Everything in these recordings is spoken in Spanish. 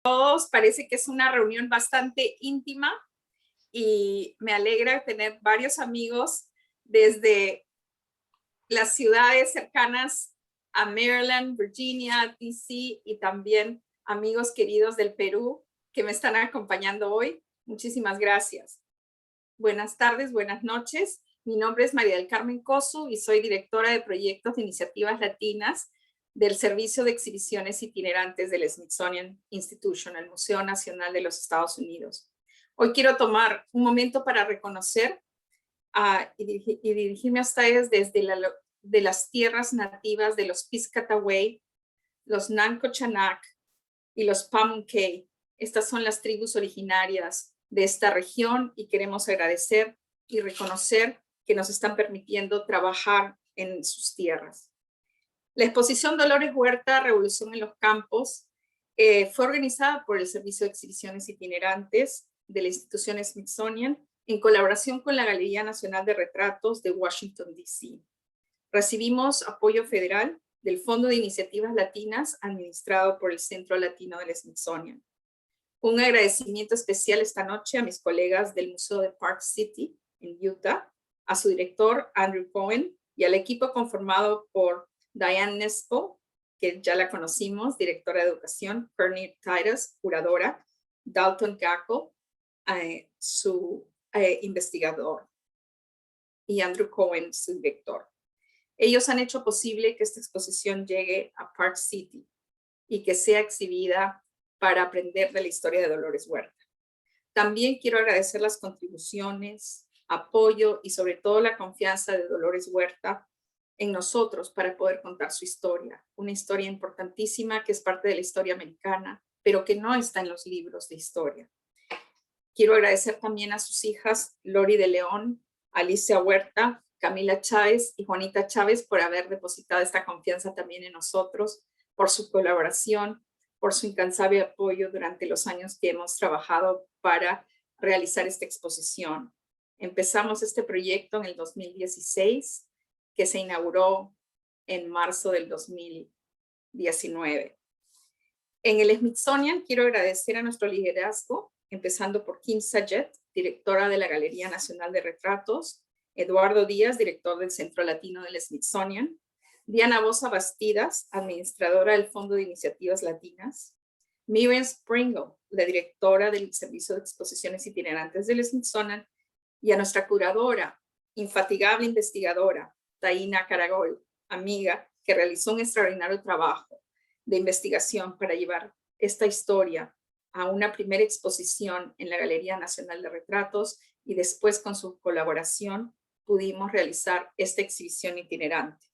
Todos, parece que es una reunión bastante íntima y me alegra tener varios amigos desde las ciudades cercanas a Maryland, Virginia, DC y también amigos queridos del Perú que me están acompañando hoy. Muchísimas gracias. Buenas tardes, buenas noches. Mi nombre es María del Carmen Cosu y soy directora de proyectos de iniciativas latinas del Servicio de Exhibiciones Itinerantes del Smithsonian Institution, el Museo Nacional de los Estados Unidos. Hoy quiero tomar un momento para reconocer y dirigirme a ustedes desde de las tierras nativas de los Piscataway, los Nanco-Chanac y los Pamunkey. Estas son las tribus originarias de esta región y queremos agradecer y reconocer que nos están permitiendo trabajar en sus tierras. La exposición Dolores Huerta, Revolución en los Campos, fue organizada por el Servicio de Exhibiciones Itinerantes de la institución Smithsonian en colaboración con la Galería Nacional de Retratos de Washington, D.C. Recibimos apoyo federal del Fondo de Iniciativas Latinas administrado por el Centro Latino del Smithsonian. Un agradecimiento especial esta noche a mis colegas del Museo de Park City en Utah, a su director Andrew Cohen y al equipo conformado por Diane Nespo, que ya la conocimos, directora de educación, Courtney Titus, curadora, Dalton Gackel, su investigador, y Andrew Cohen, su director. Ellos han hecho posible que esta exposición llegue a Park City y que sea exhibida para aprender de la historia de Dolores Huerta. También quiero agradecer las contribuciones, apoyo y sobre todo la confianza de Dolores Huerta en nosotros para poder contar su historia. Una historia importantísima que es parte de la historia americana, pero que no está en los libros de historia. Quiero agradecer también a sus hijas Lori de León, Alicia Huerta, Camila Chávez y Juanita Chávez por haber depositado esta confianza también en nosotros, por su colaboración, por su incansable apoyo durante los años que hemos trabajado para realizar esta exposición. Empezamos este proyecto en el 2016, que se inauguró en marzo del 2019. En el Smithsonian quiero agradecer a nuestro liderazgo, empezando por Kim Sayet, directora de la Galería Nacional de Retratos, Eduardo Díaz, director del Centro Latino del Smithsonian, Diana Bosa Bastidas, administradora del Fondo de Iniciativas Latinas, Miriam Springle, la directora del Servicio de Exposiciones Itinerantes del Smithsonian, y a nuestra curadora, infatigable investigadora, Taina Caragol, amiga, que realizó un extraordinario trabajo de investigación para llevar esta historia a una primera exposición en la Galería Nacional de Retratos y después con su colaboración pudimos realizar esta exhibición itinerante.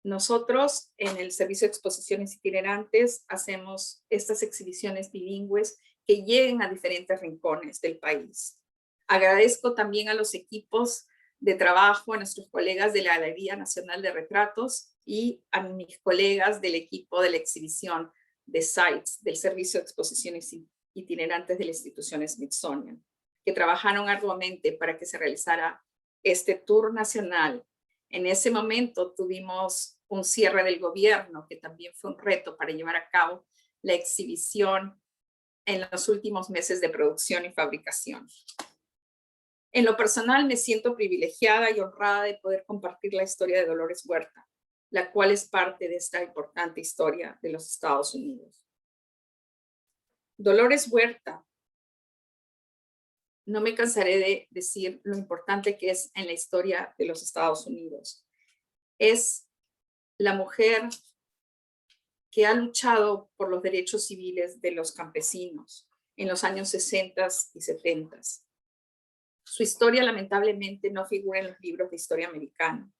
Nosotros en el Servicio de Exposiciones Itinerantes hacemos estas exhibiciones bilingües que lleguen a diferentes rincones del país. Agradezco también a los equipos de trabajo, a nuestros colegas de la Galería Nacional de Retratos y a mis colegas del equipo de la exhibición de Sites del Servicio de Exposiciones Itinerantes de la institución Smithsonian, que trabajaron arduamente para que se realizara este tour nacional. En ese momento tuvimos un cierre del gobierno, que también fue un reto para llevar a cabo la exhibición en los últimos meses de producción y fabricación. En lo personal me siento privilegiada y honrada de poder compartir la historia de Dolores Huerta, la cual es parte de esta importante historia de los Estados Unidos. Dolores Huerta, no me cansaré de decir lo importante que es en la historia de los Estados Unidos. Es la mujer que ha luchado por los derechos civiles de los campesinos en los años 60 y 70. Su historia lamentablemente no figura en los libros de historia americana.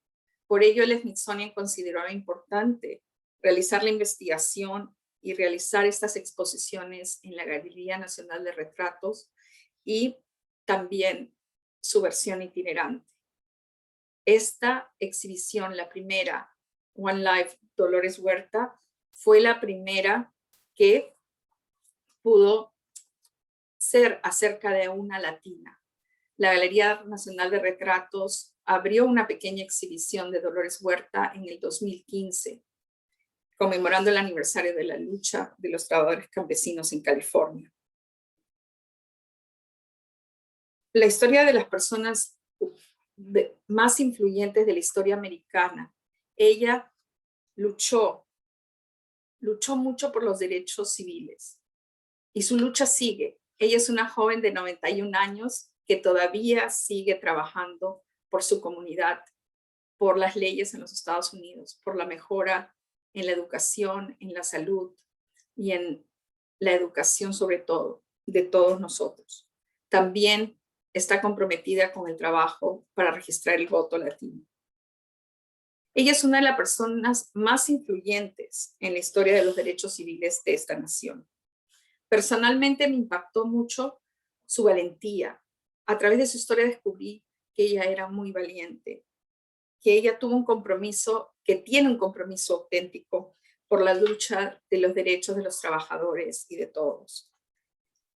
Por ello, el Smithsonian consideró importante realizar la investigación y realizar estas exposiciones en la Galería Nacional de Retratos y también su versión itinerante. Esta exhibición, la primera, One Life, Dolores Huerta, fue la primera que pudo ser acerca de una latina. La Galería Nacional de Retratos abrió una pequeña exhibición de Dolores Huerta en el 2015 conmemorando el aniversario de la lucha de los trabajadores campesinos en California. La historia de las personas más influyentes de la historia americana. Ella luchó mucho por los derechos civiles y su lucha sigue. Ella es una joven de 91 años que todavía sigue trabajando por su comunidad, por las leyes en los Estados Unidos, por la mejora en la educación, en la salud y en la educación sobre todo de todos nosotros. También está comprometida con el trabajo para registrar el voto latino. Ella es una de las personas más influyentes en la historia de los derechos civiles de esta nación. Personalmente me impactó mucho su valentía. A través de su historia descubrí que ella era muy valiente, que ella tuvo un compromiso, que tiene un compromiso auténtico por la lucha de los derechos de los trabajadores y de todos.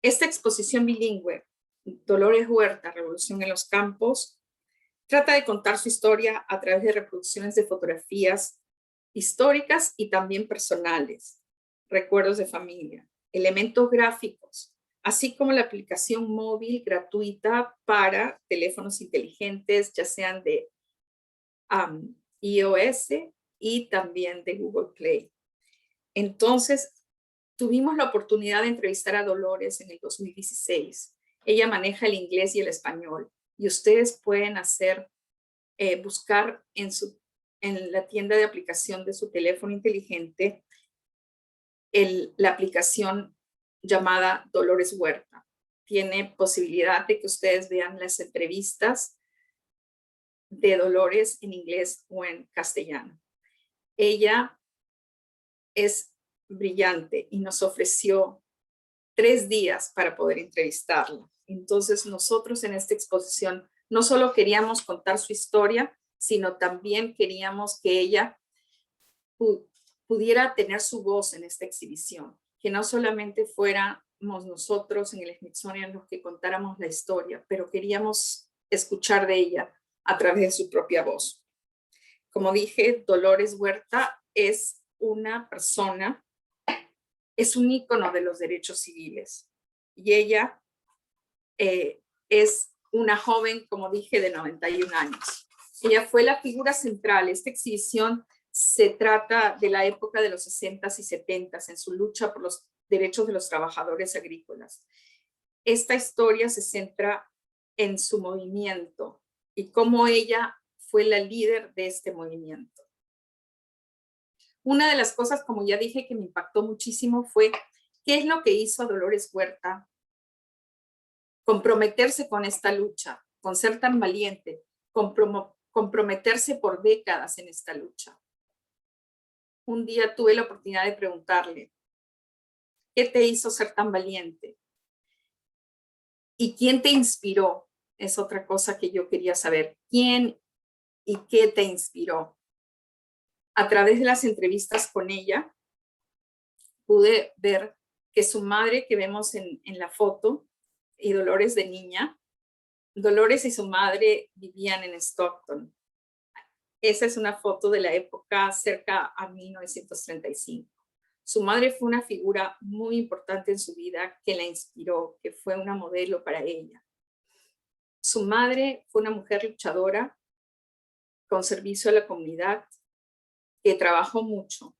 Esta exposición bilingüe, Dolores Huerta, Revolución en los Campos, trata de contar su historia a través de reproducciones de fotografías históricas y también personales, recuerdos de familia, elementos gráficos, así como la aplicación móvil gratuita para teléfonos inteligentes, ya sean de iOS y también de Google Play. Entonces, tuvimos la oportunidad de entrevistar a Dolores en el 2016. Ella maneja el inglés y el español y ustedes pueden buscar en la tienda de aplicación de su teléfono inteligente la aplicación llamada Dolores Huerta. Tiene posibilidad de que ustedes vean las entrevistas de Dolores en inglés o en castellano. Ella es brillante y nos ofreció 3 días para poder entrevistarla. Entonces nosotros en esta exposición no solo queríamos contar su historia, sino también queríamos que ella pudiera tener su voz en esta exhibición, que no solamente fuéramos nosotros en el Smithsonian los que contáramos la historia, pero queríamos escuchar de ella a través de su propia voz. Como dije, Dolores Huerta es una persona, es un ícono de los derechos civiles y ella es una joven, como dije, de 91 años. Ella fue la figura central. Esta exhibición se trata de la época de los 60s y 70s en su lucha por los derechos de los trabajadores agrícolas. Esta historia se centra en su movimiento y cómo ella fue la líder de este movimiento. Una de las cosas, como ya dije, que me impactó muchísimo fue qué es lo que hizo a Dolores Huerta comprometerse con esta lucha, con ser tan valiente, comprometerse por décadas en esta lucha. Un día tuve la oportunidad de preguntarle, ¿qué te hizo ser tan valiente? ¿Y quién te inspiró? Es otra cosa que yo quería saber. ¿Quién y qué te inspiró? A través de las entrevistas con ella, pude ver que su madre, que vemos en la foto, y Dolores de niña, Dolores y su madre vivían en Stockton. Esa es una foto de la época cerca a 1935. Su madre fue una figura muy importante en su vida que la inspiró, que fue una modelo para ella. Su madre fue una mujer luchadora con servicio a la comunidad que trabajó mucho.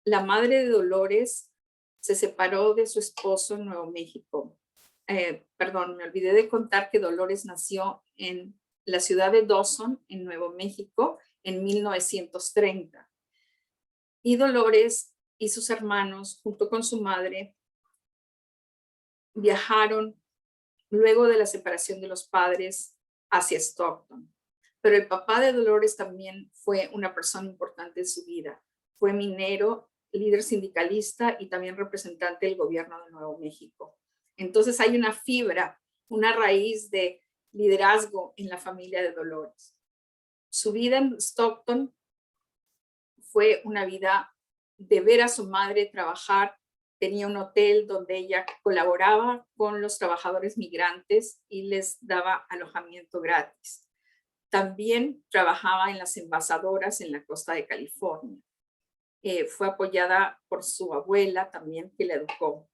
La madre de Dolores se separó de su esposo en Nuevo México. Me olvidé de contar que Dolores nació en la ciudad de Dawson, en Nuevo México, en 1930. Y Dolores y sus hermanos, junto con su madre, viajaron luego de la separación de los padres hacia Stockton. Pero el papá de Dolores también fue una persona importante en su vida. Fue minero, líder sindicalista y también representante del gobierno de Nuevo México. Entonces hay una fibra, una raíz de liderazgo en la familia de Dolores. Su vida en Stockton fue una vida de ver a su madre trabajar. Tenía un hotel donde ella colaboraba con los trabajadores migrantes y les daba alojamiento gratis. También trabajaba en las envasadoras en la costa de California. fue apoyada por su abuela también, que la educó.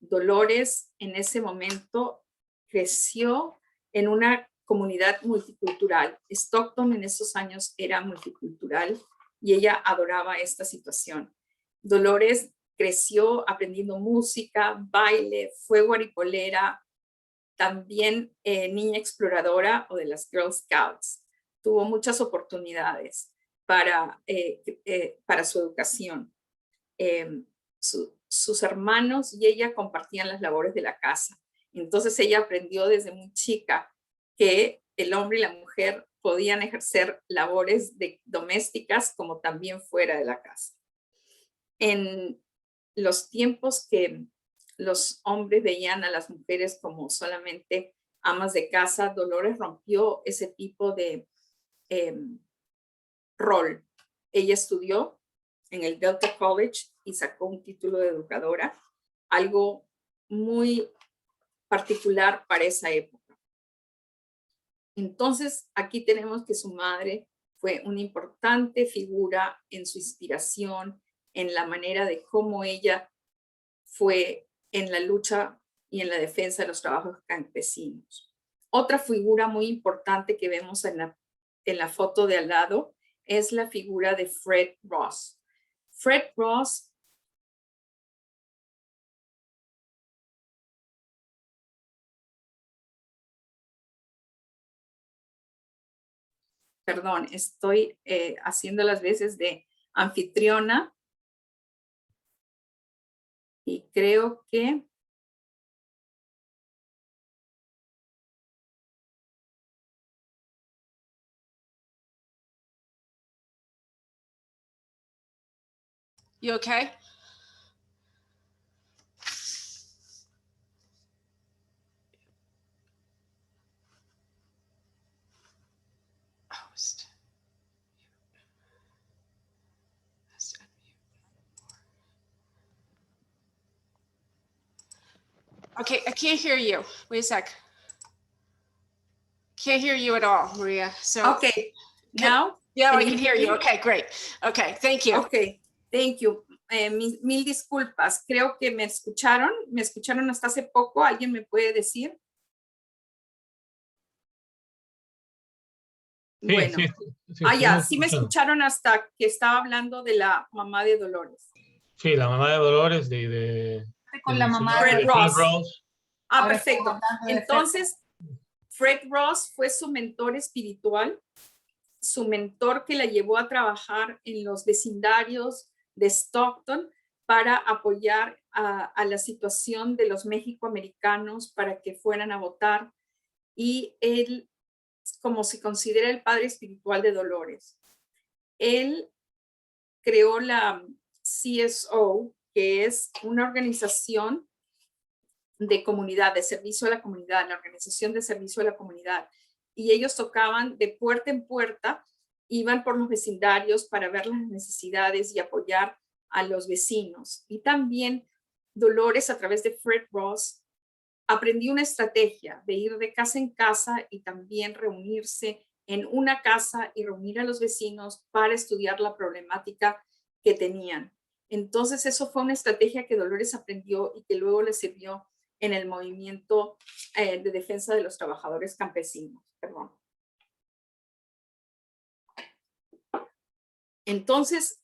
Dolores en ese momento creció en una comunidad multicultural. Stockton en esos años era multicultural y ella adoraba esta situación. Dolores creció aprendiendo música, baile, fue guaricolera, también niña exploradora o de las Girl Scouts. Tuvo muchas oportunidades para su educación. Sus hermanos y ella compartían las labores de la casa. Entonces ella aprendió desde muy chica que el hombre y la mujer podían ejercer labores domésticas como también fuera de la casa. En los tiempos que los hombres veían a las mujeres como solamente amas de casa, Dolores rompió ese tipo de rol. Ella estudió en el Delta College y sacó un título de educadora, algo muy particular para esa época. Entonces, aquí tenemos que su madre fue una importante figura en su inspiración, en la manera de cómo ella fue en la lucha y en la defensa de los trabajos campesinos. Otra figura muy importante que vemos en la foto de al lado es la figura de Fred Ross. Fred Ross perdón, estoy haciendo las veces de anfitriona y creo que You okay? Host. Okay, I can't hear you. Wait a sec. Can't hear you at all, Maria. So okay, now yeah, I can hear you. Okay, great. Okay, thank you. Okay, thank you. Mil disculpas. Creo que me escucharon hasta hace poco. ¿Alguien me puede decir? Sí, bueno, sí, sí me escucharon hasta que estaba hablando de la mamá de Dolores. Sí, la mamá de Dolores con la mamá Fred de Ross. Ahora Perfecto. Entonces, Fred Ross fue su mentor espiritual, su mentor que la llevó a trabajar en los vecindarios de Stockton para apoyar a la situación de los mexicoamericanos para que fueran a votar. Y él, como se considera el padre espiritual de Dolores, él creó la CSO, que es una organización de comunidad, de servicio a la comunidad, la organización de servicio a la comunidad. Y ellos tocaban de puerta en puerta, iban por los vecindarios para ver las necesidades y apoyar a los vecinos. Y también Dolores, a través de Fred Ross, aprendió una estrategia de ir de casa en casa y también reunirse en una casa y reunir a los vecinos para estudiar la problemática que tenían. Entonces, eso fue una estrategia que Dolores aprendió y que luego le sirvió en el movimiento de defensa de los trabajadores campesinos. Perdón. Entonces,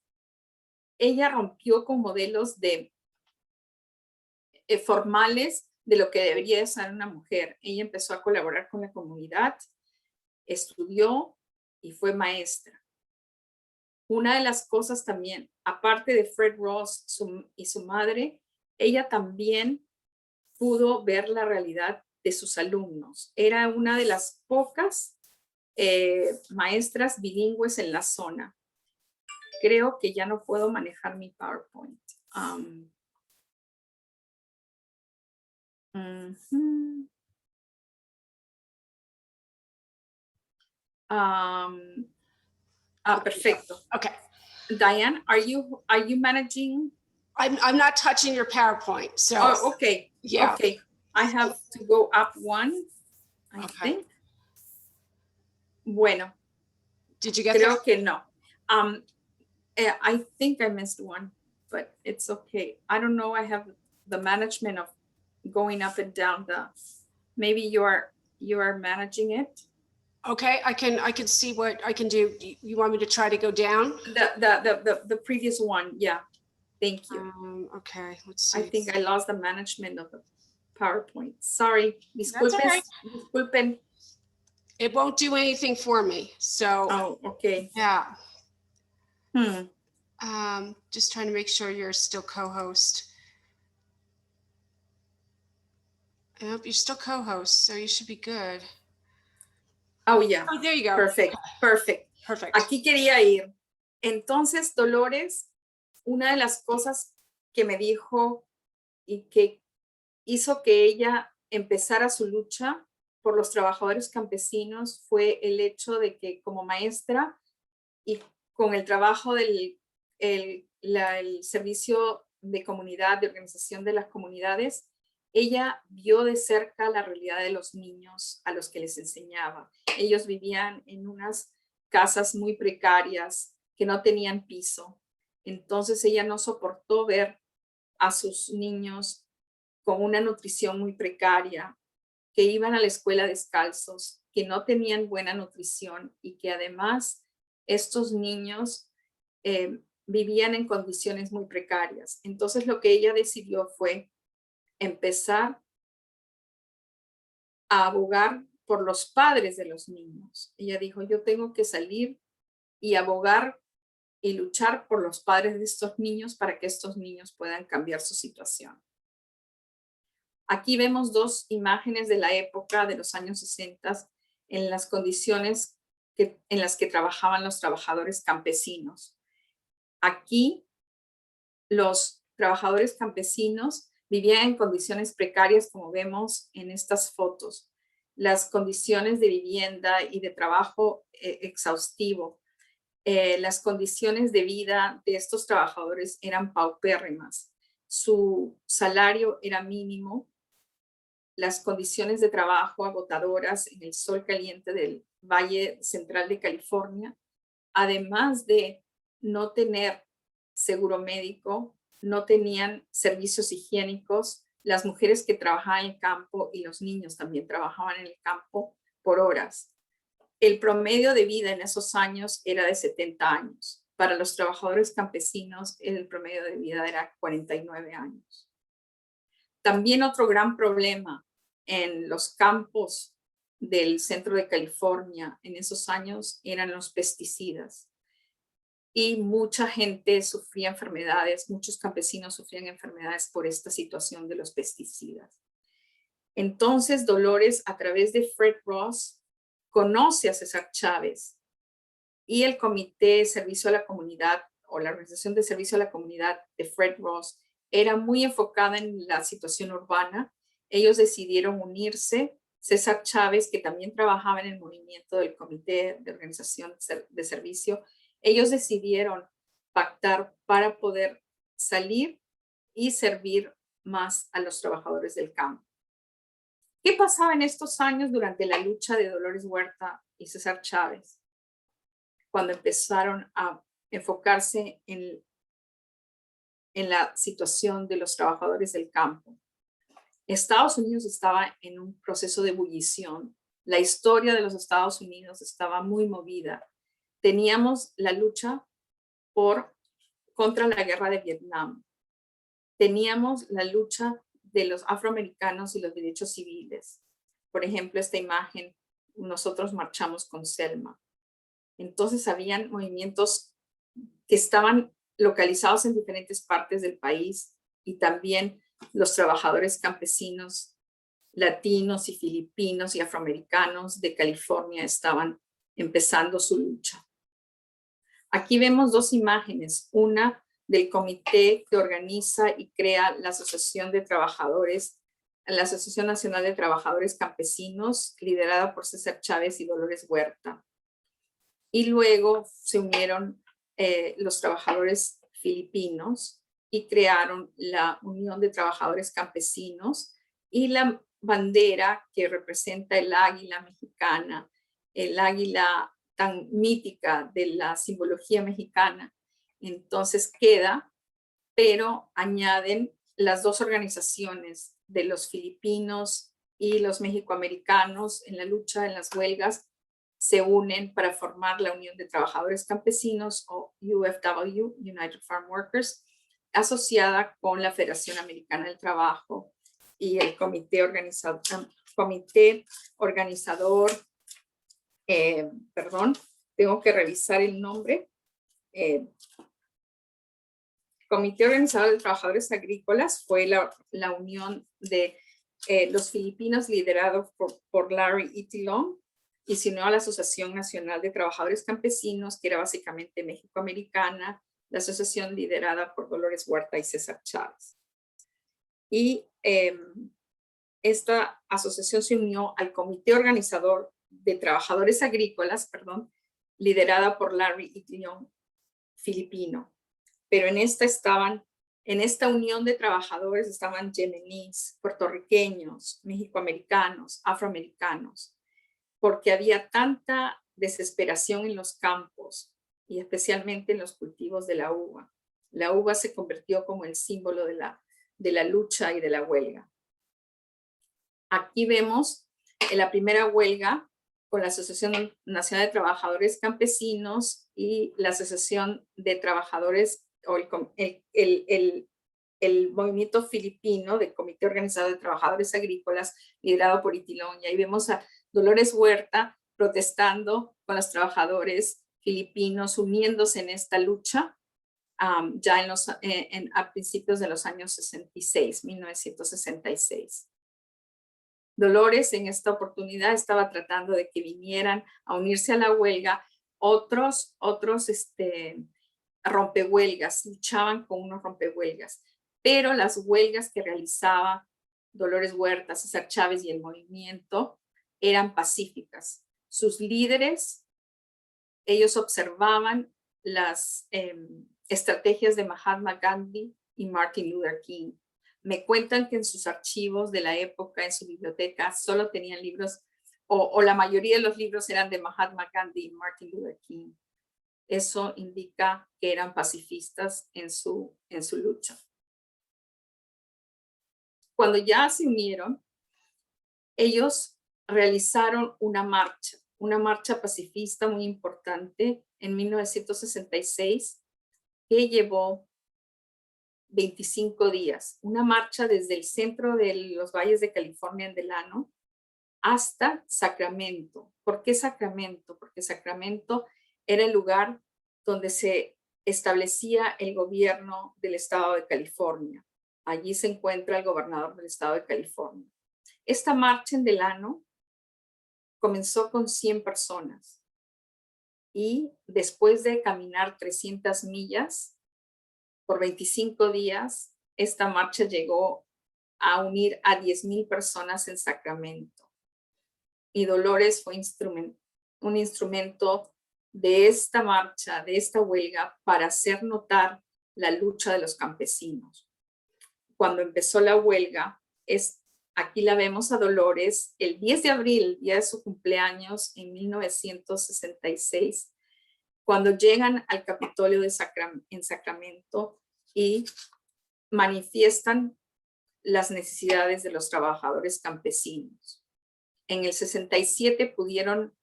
ella rompió con modelos formales de lo que debería ser una mujer. Ella empezó a colaborar con la comunidad, estudió y fue maestra. Una de las cosas también, aparte de Fred Ross y su madre, ella también pudo ver la realidad de sus alumnos. Era una de las pocas maestras bilingües en la zona. Creo que ya no puedo manejar mi PowerPoint. Perfecto. Okay. Diane, are you managing? I'm not touching your PowerPoint. So okay. Yeah. Okay. I have to go up one, I think. Bueno. Did you get Creo that? que no. I think I missed one, but it's okay. I don't know. I have the management of going up and down maybe you are managing it. Okay, I can see what I can do. You want me to try to go down? The previous one. Yeah. Thank you. Okay, let's see. I think I lost the management of the PowerPoint. Sorry. That's all right. Disculpen. It won't do anything for me. So, Oh, okay. yeah. Hmm. Just trying to make sure you're still co-host. Yep, you're still co-host, so you should be good. Oh, yeah. Oh, there you go. Perfect. Perfect. Perfect. Aquí quería ir. Entonces, Dolores, una de las cosas que me dijo y que hizo que ella empezara su lucha por los trabajadores campesinos fue el hecho de que como maestra y con el trabajo del el servicio de comunidad, de organización de las comunidades, ella vio de cerca la realidad de los niños a los que les enseñaba. Ellos vivían en unas casas muy precarias que no tenían piso. Entonces ella no soportó ver a sus niños con una nutrición muy precaria, que iban a la escuela descalzos, que no tenían buena nutrición y que además estos niños vivían en condiciones muy precarias. Entonces lo que ella decidió fue empezar a abogar por los padres de los niños. Ella dijo, yo tengo que salir y abogar y luchar por los padres de estos niños para que estos niños puedan cambiar su situación. Aquí vemos dos imágenes de la época de los años 60 en las condiciones en las que trabajaban los trabajadores campesinos. Aquí los trabajadores campesinos vivían en condiciones precarias, como vemos en estas fotos. Las condiciones de vivienda y de trabajo exhaustivo, las condiciones de vida de estos trabajadores eran paupérrimas. Su salario era mínimo. Las condiciones de trabajo agotadoras en el sol caliente del Valle Central de California, además de no tener seguro médico, no tenían servicios higiénicos. Las mujeres que trabajaban en el campo y los niños también trabajaban en el campo por horas. El promedio de vida en esos años era de 70 años. Para los trabajadores campesinos, el promedio de vida era 49 años. También otro gran problema en los campos del centro de California en esos años eran los pesticidas. Y mucha gente sufría enfermedades, muchos campesinos sufrían enfermedades por esta situación de los pesticidas. Entonces, Dolores, a través de Fred Ross, conoce a César Chávez y el Comité de Servicio a la Comunidad o la Organización de Servicio a la Comunidad de Fred Ross era muy enfocada en la situación urbana. Ellos decidieron unirse. César Chávez, que también trabajaba en el movimiento del Comité de Organización de Servicio, ellos decidieron pactar para poder salir y servir más a los trabajadores del campo. ¿Qué pasaba en estos años durante la lucha de Dolores Huerta y César Chávez? Cuando empezaron a enfocarse en la situación de los trabajadores del campo. Estados Unidos estaba en un proceso de ebullición. La historia de los Estados Unidos estaba muy movida. Teníamos la lucha contra la guerra de Vietnam. Teníamos la lucha de los afroamericanos y los derechos civiles. Por ejemplo, esta imagen, nosotros marchamos con Selma. Entonces, habían movimientos que estaban localizados en diferentes partes del país y también los trabajadores campesinos latinos y filipinos y afroamericanos de California estaban empezando su lucha. Aquí vemos dos imágenes, una del comité que organiza y crea la Asociación de Trabajadores, la Asociación Nacional de Trabajadores Campesinos, liderada por César Chávez y Dolores Huerta. Y luego se unieron los trabajadores filipinos y crearon la Unión de Trabajadores Campesinos y la bandera que representa el águila mexicana, el águila tan mítica de la simbología mexicana, Entonces queda, pero añaden las dos organizaciones de los filipinos y los mexicoamericanos en la lucha, en las huelgas, se unen para formar la Unión de Trabajadores Campesinos o UFW, United Farm Workers, asociada con la Federación Americana del Trabajo y el comité organizador, perdón, tengo que revisar el nombre, Comité Organizador de Trabajadores Agrícolas fue la unión de los filipinos liderado por Larry Itilón y se unió a la Asociación Nacional de Trabajadores Campesinos, que era básicamente mexicoamericana, la asociación liderada por Dolores Huerta y César Chávez. Y esta asociación se unió al Comité Organizador de Trabajadores Agrícolas, perdón, liderada por Larry Itilón, filipino. Pero en esta unión de trabajadores estaban yemeníes, puertorriqueños, mexicoamericanos, afroamericanos, porque había tanta desesperación en los campos y especialmente en los cultivos de la uva. La uva se convirtió como el símbolo de la lucha y de la huelga. Aquí vemos en la primera huelga con la Asociación Nacional de Trabajadores Campesinos y la Asociación de Trabajadores o el movimiento filipino del Comité Organizador de Trabajadores Agrícolas liderado por Itilón. Y ahí vemos a Dolores Huerta protestando con los trabajadores filipinos, uniéndose en esta lucha ya a principios de los años 66, 1966. Dolores en esta oportunidad estaba tratando de que vinieran a unirse a la huelga otros rompehuelgas, luchaban con unos rompehuelgas, pero las huelgas que realizaba Dolores Huerta, César Chávez y el movimiento eran pacíficas. Sus líderes, ellos observaban las estrategias de Mahatma Gandhi y Martin Luther King. Me cuentan que en sus archivos de la época, en su biblioteca, solo tenían libros, o la mayoría de los libros eran de Mahatma Gandhi y Martin Luther King. Eso indica que eran pacifistas en su lucha. Cuando ya se unieron, ellos realizaron una marcha pacifista muy importante en 1966 que llevó 25 días. Una marcha desde el centro de los valles de California en Delano hasta Sacramento. ¿Por qué Sacramento? Porque Sacramento era el lugar donde se establecía el gobierno del estado de California. Allí se encuentra el gobernador del estado de California. Esta marcha en Delano comenzó con 100 personas y después de caminar 300 millas por 25 días, esta marcha llegó a unir a 10,000 personas en Sacramento. Y Dolores fue un instrumento de esta marcha, de esta huelga, para hacer notar la lucha de los campesinos. Cuando empezó la huelga, aquí la vemos a Dolores el 10 de abril, el día de su cumpleaños en 1966, cuando llegan al Capitolio en Sacramento y manifiestan las necesidades de los trabajadores campesinos. En el 67 pudieron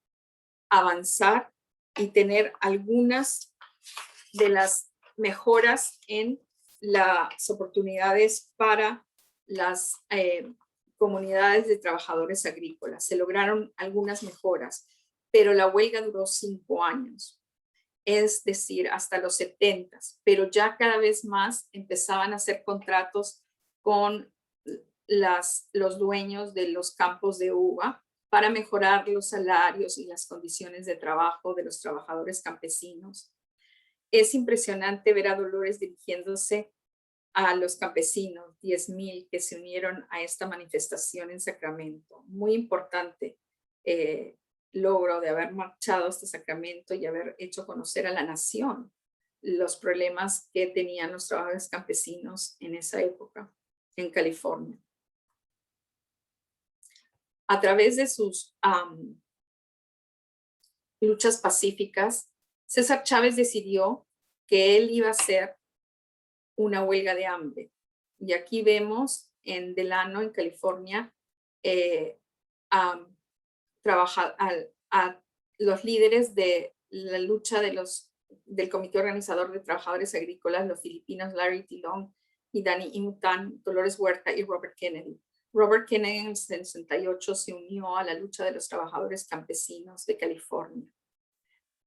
avanzar y tener algunas de las mejoras en las oportunidades para las comunidades de trabajadores agrícolas. Se lograron algunas mejoras, pero la huelga duró 5 años, es decir, hasta los 70, pero ya cada vez más empezaban a hacer contratos con los dueños de los campos de uva para mejorar los salarios y las condiciones de trabajo de los trabajadores campesinos. Es impresionante ver a Dolores dirigiéndose a los campesinos, 10,000 que se unieron a esta manifestación en Sacramento. Muy importante logro de haber marchado hasta Sacramento y haber hecho conocer a la nación los problemas que tenían los trabajadores campesinos en esa época en California. A través de sus luchas pacíficas, César Chávez decidió que él iba a hacer una huelga de hambre. Y aquí vemos en Delano, en California, a los líderes de la lucha del Comité Organizador de Trabajadores Agrícolas, los filipinos Larry Tilong y Danny Imutan, Dolores Huerta y Robert Kennedy. Robert Kennedy en el 68 se unió a la lucha de los trabajadores campesinos de California.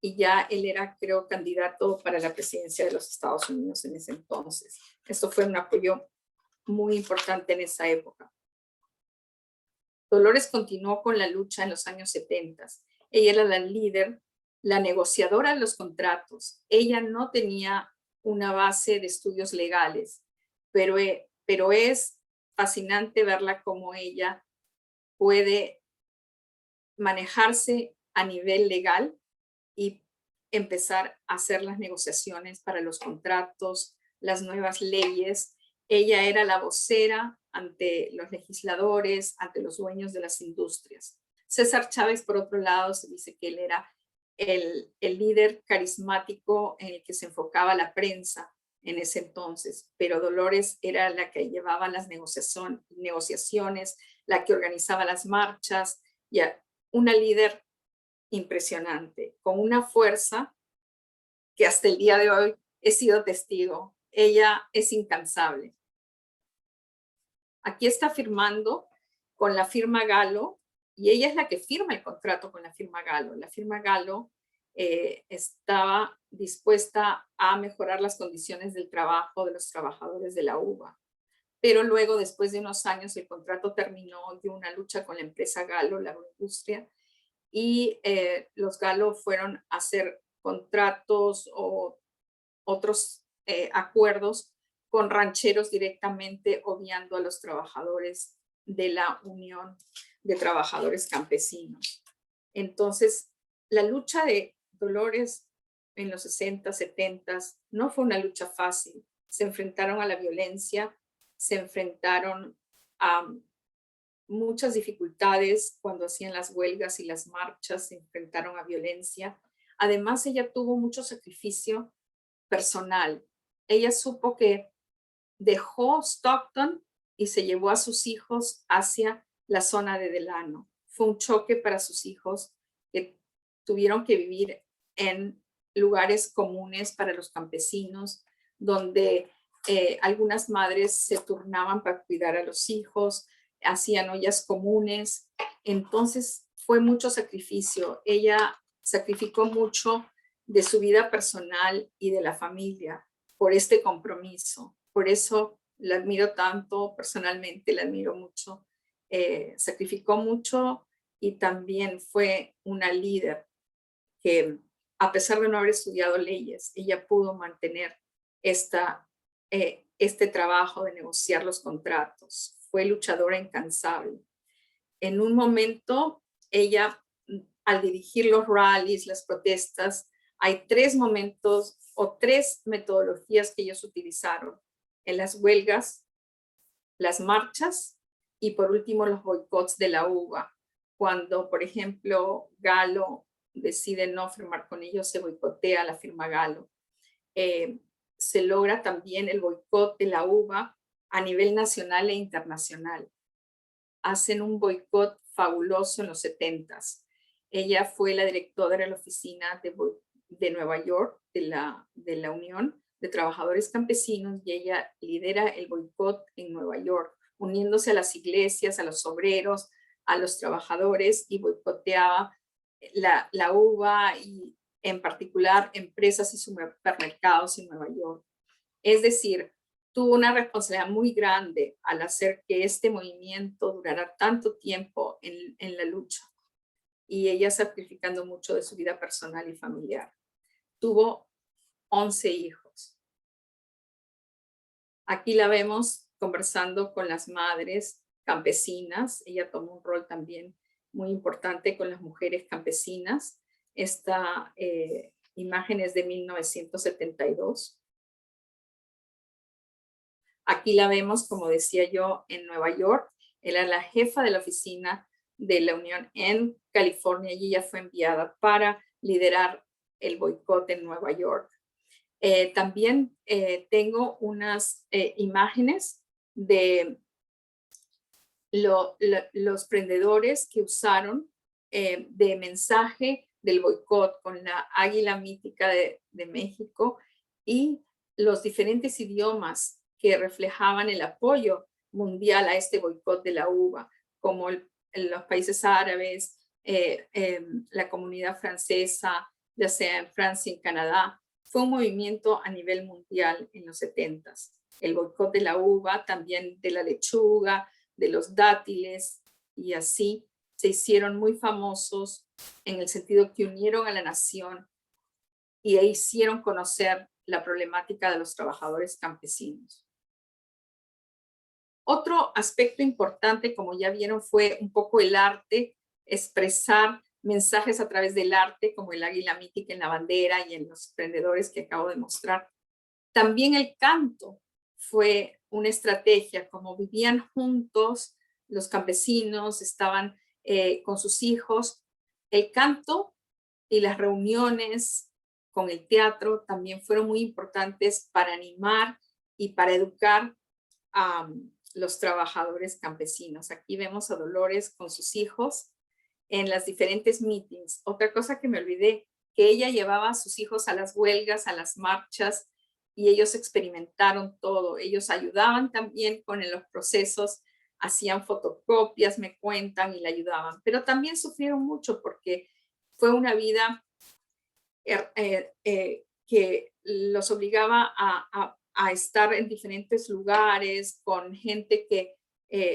Y ya él era, creo, candidato para la presidencia de los Estados Unidos en ese entonces. Esto fue un apoyo muy importante en esa época. Dolores continuó con la lucha en los años 70. Ella era la líder, la negociadora de los contratos. Ella no tenía una base de estudios legales, pero es fascinante verla como ella puede manejarse a nivel legal y empezar a hacer las negociaciones para los contratos, las nuevas leyes. Ella era la vocera ante los legisladores, ante los dueños de las industrias. César Chávez, por otro lado, se dice que él era el líder carismático en el que se enfocaba la prensa en ese entonces, pero Dolores era la que llevaba las negociaciones, la que organizaba las marchas, ya una líder impresionante, con una fuerza que hasta el día de hoy he sido testigo. Ella es incansable. Aquí está firmando con la firma Gallo, y ella es la que firma el contrato con la firma Gallo. La firma Gallo estaba dispuesta a mejorar las condiciones del trabajo de los trabajadores de la uva. Pero luego, después de unos años, el contrato terminó de una lucha con la empresa Gallo, la agroindustria, y los Gallo fueron a hacer contratos o otros acuerdos con rancheros directamente, obviando a los trabajadores de la Unión de Trabajadores Campesinos. Entonces, la lucha de Dolores en los 60, 70 no fue una lucha fácil. Se enfrentaron a la violencia, se enfrentaron a muchas dificultades cuando hacían las huelgas y las marchas, se enfrentaron a violencia. Además, ella tuvo mucho sacrificio personal. Ella supo que dejó Stockton y se llevó a sus hijos hacia la zona de Delano. Fue un choque para sus hijos que tuvieron que vivir en lugares comunes para los campesinos, donde algunas madres se turnaban para cuidar a los hijos, hacían ollas comunes. Entonces fue mucho sacrificio. Ella sacrificó mucho de su vida personal y de la familia por este compromiso. Por eso la admiro tanto, personalmente la admiro mucho. Sacrificó mucho y también fue una líder que, a pesar de no haber estudiado leyes, ella pudo mantener este trabajo de negociar los contratos. Fue luchadora incansable. En un momento, ella, al dirigir los rallies, las protestas, hay 3 momentos o 3 metodologías que ellos utilizaron en las huelgas, las marchas y por último los boicots de la uva. Cuando, por ejemplo, Gallo decide no firmar con ellos, se boicotea la firma Gallo. Se logra también el boicot de la uva a nivel nacional e internacional. Hacen un boicot fabuloso en los 70s. Ella fue la directora de la oficina de Nueva York de la Unión de Trabajadores Campesinos y ella lidera el boicot en Nueva York, uniéndose a las iglesias, a los obreros, a los trabajadores, y boicoteaba la uva y en particular empresas y supermercados en Nueva York. Es decir, tuvo una responsabilidad muy grande al hacer que este movimiento durara tanto tiempo en la lucha, y ella sacrificando mucho de su vida personal y familiar. Tuvo 11 hijos. Aquí la vemos conversando con las madres campesinas. Ella tomó un rol también muy importante con las mujeres campesinas. Esta imagen es de 1972. Aquí la vemos, como decía yo, en Nueva York. Era la jefa de la oficina de la Unión en California y ella fue enviada para liderar el boicot en Nueva York. También tengo unas imágenes de los prendedores que usaron de mensaje del boicot con la águila mítica de México y los diferentes idiomas que reflejaban el apoyo mundial a este boicot de la uva, como en los países árabes, la comunidad francesa, ya sea en Francia y en Canadá. Fue un movimiento a nivel mundial en los 70s. El boicot de la uva, también de la lechuga, de los dátiles, y así se hicieron muy famosos en el sentido que unieron a la nación y hicieron conocer la problemática de los trabajadores campesinos. Otro aspecto importante, como ya vieron, fue un poco el arte, expresar mensajes a través del arte, como el águila mítica en la bandera y en los prendedores que acabo de mostrar. También el canto fue una estrategia, como vivían juntos, los campesinos estaban con sus hijos. El canto y las reuniones con el teatro también fueron muy importantes para animar y para educar a los trabajadores campesinos. Aquí vemos a Dolores con sus hijos en las diferentes meetings. Otra cosa que me olvidé, que ella llevaba a sus hijos a las huelgas, a las marchas, y ellos experimentaron todo. Ellos ayudaban también con los procesos, hacían fotocopias, me cuentan, y le ayudaban. Pero también sufrieron mucho porque fue una vida que los obligaba a estar en diferentes lugares con gente que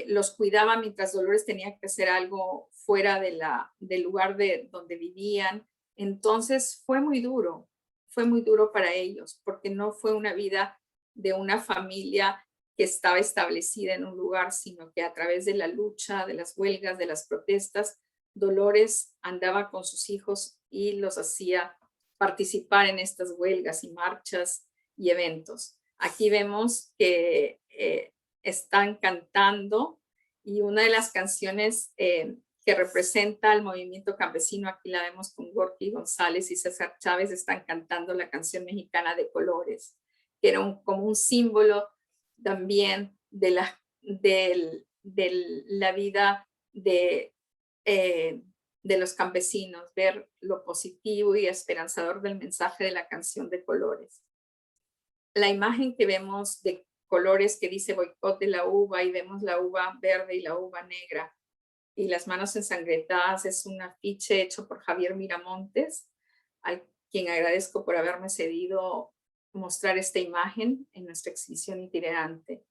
los cuidaba mientras Dolores tenía que hacer algo fuera del lugar donde vivían. Entonces fue muy duro para ellos, porque no fue una vida de una familia que estaba establecida en un lugar, sino que a través de la lucha, de las huelgas, de las protestas, Dolores andaba con sus hijos y los hacía participar en estas huelgas y marchas y eventos. Aquí vemos que están cantando, y una de las canciones que representa al movimiento campesino, aquí la vemos con Gorky González y César Chávez, están cantando la canción mexicana de Colores, que era como un símbolo también de la vida de los campesinos, ver lo positivo y esperanzador del mensaje de la canción de Colores. La imagen que vemos de Colores que dice boicot de la uva, y vemos la uva verde y la uva negra y las manos ensangrentadas, es un afiche hecho por Javier Miramontes, a quien agradezco por haberme cedido mostrar esta imagen en nuestra exhibición itinerante.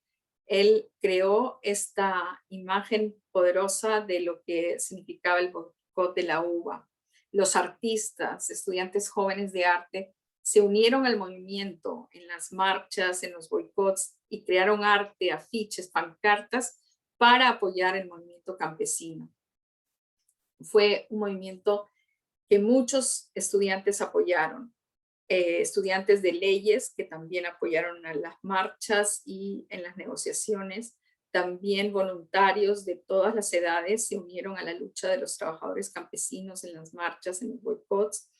Él creó esta imagen poderosa de lo que significaba el boicot de la uva. Los artistas, estudiantes jóvenes de arte, se unieron al movimiento en las marchas, en los boicots, y crearon arte, afiches, pancartas para apoyar el movimiento campesino. Fue un movimiento que muchos estudiantes apoyaron. Estudiantes de leyes que también apoyaron a las marchas y en las negociaciones. También voluntarios de todas las edades se unieron a la lucha de los trabajadores campesinos en las marchas, en los boicots,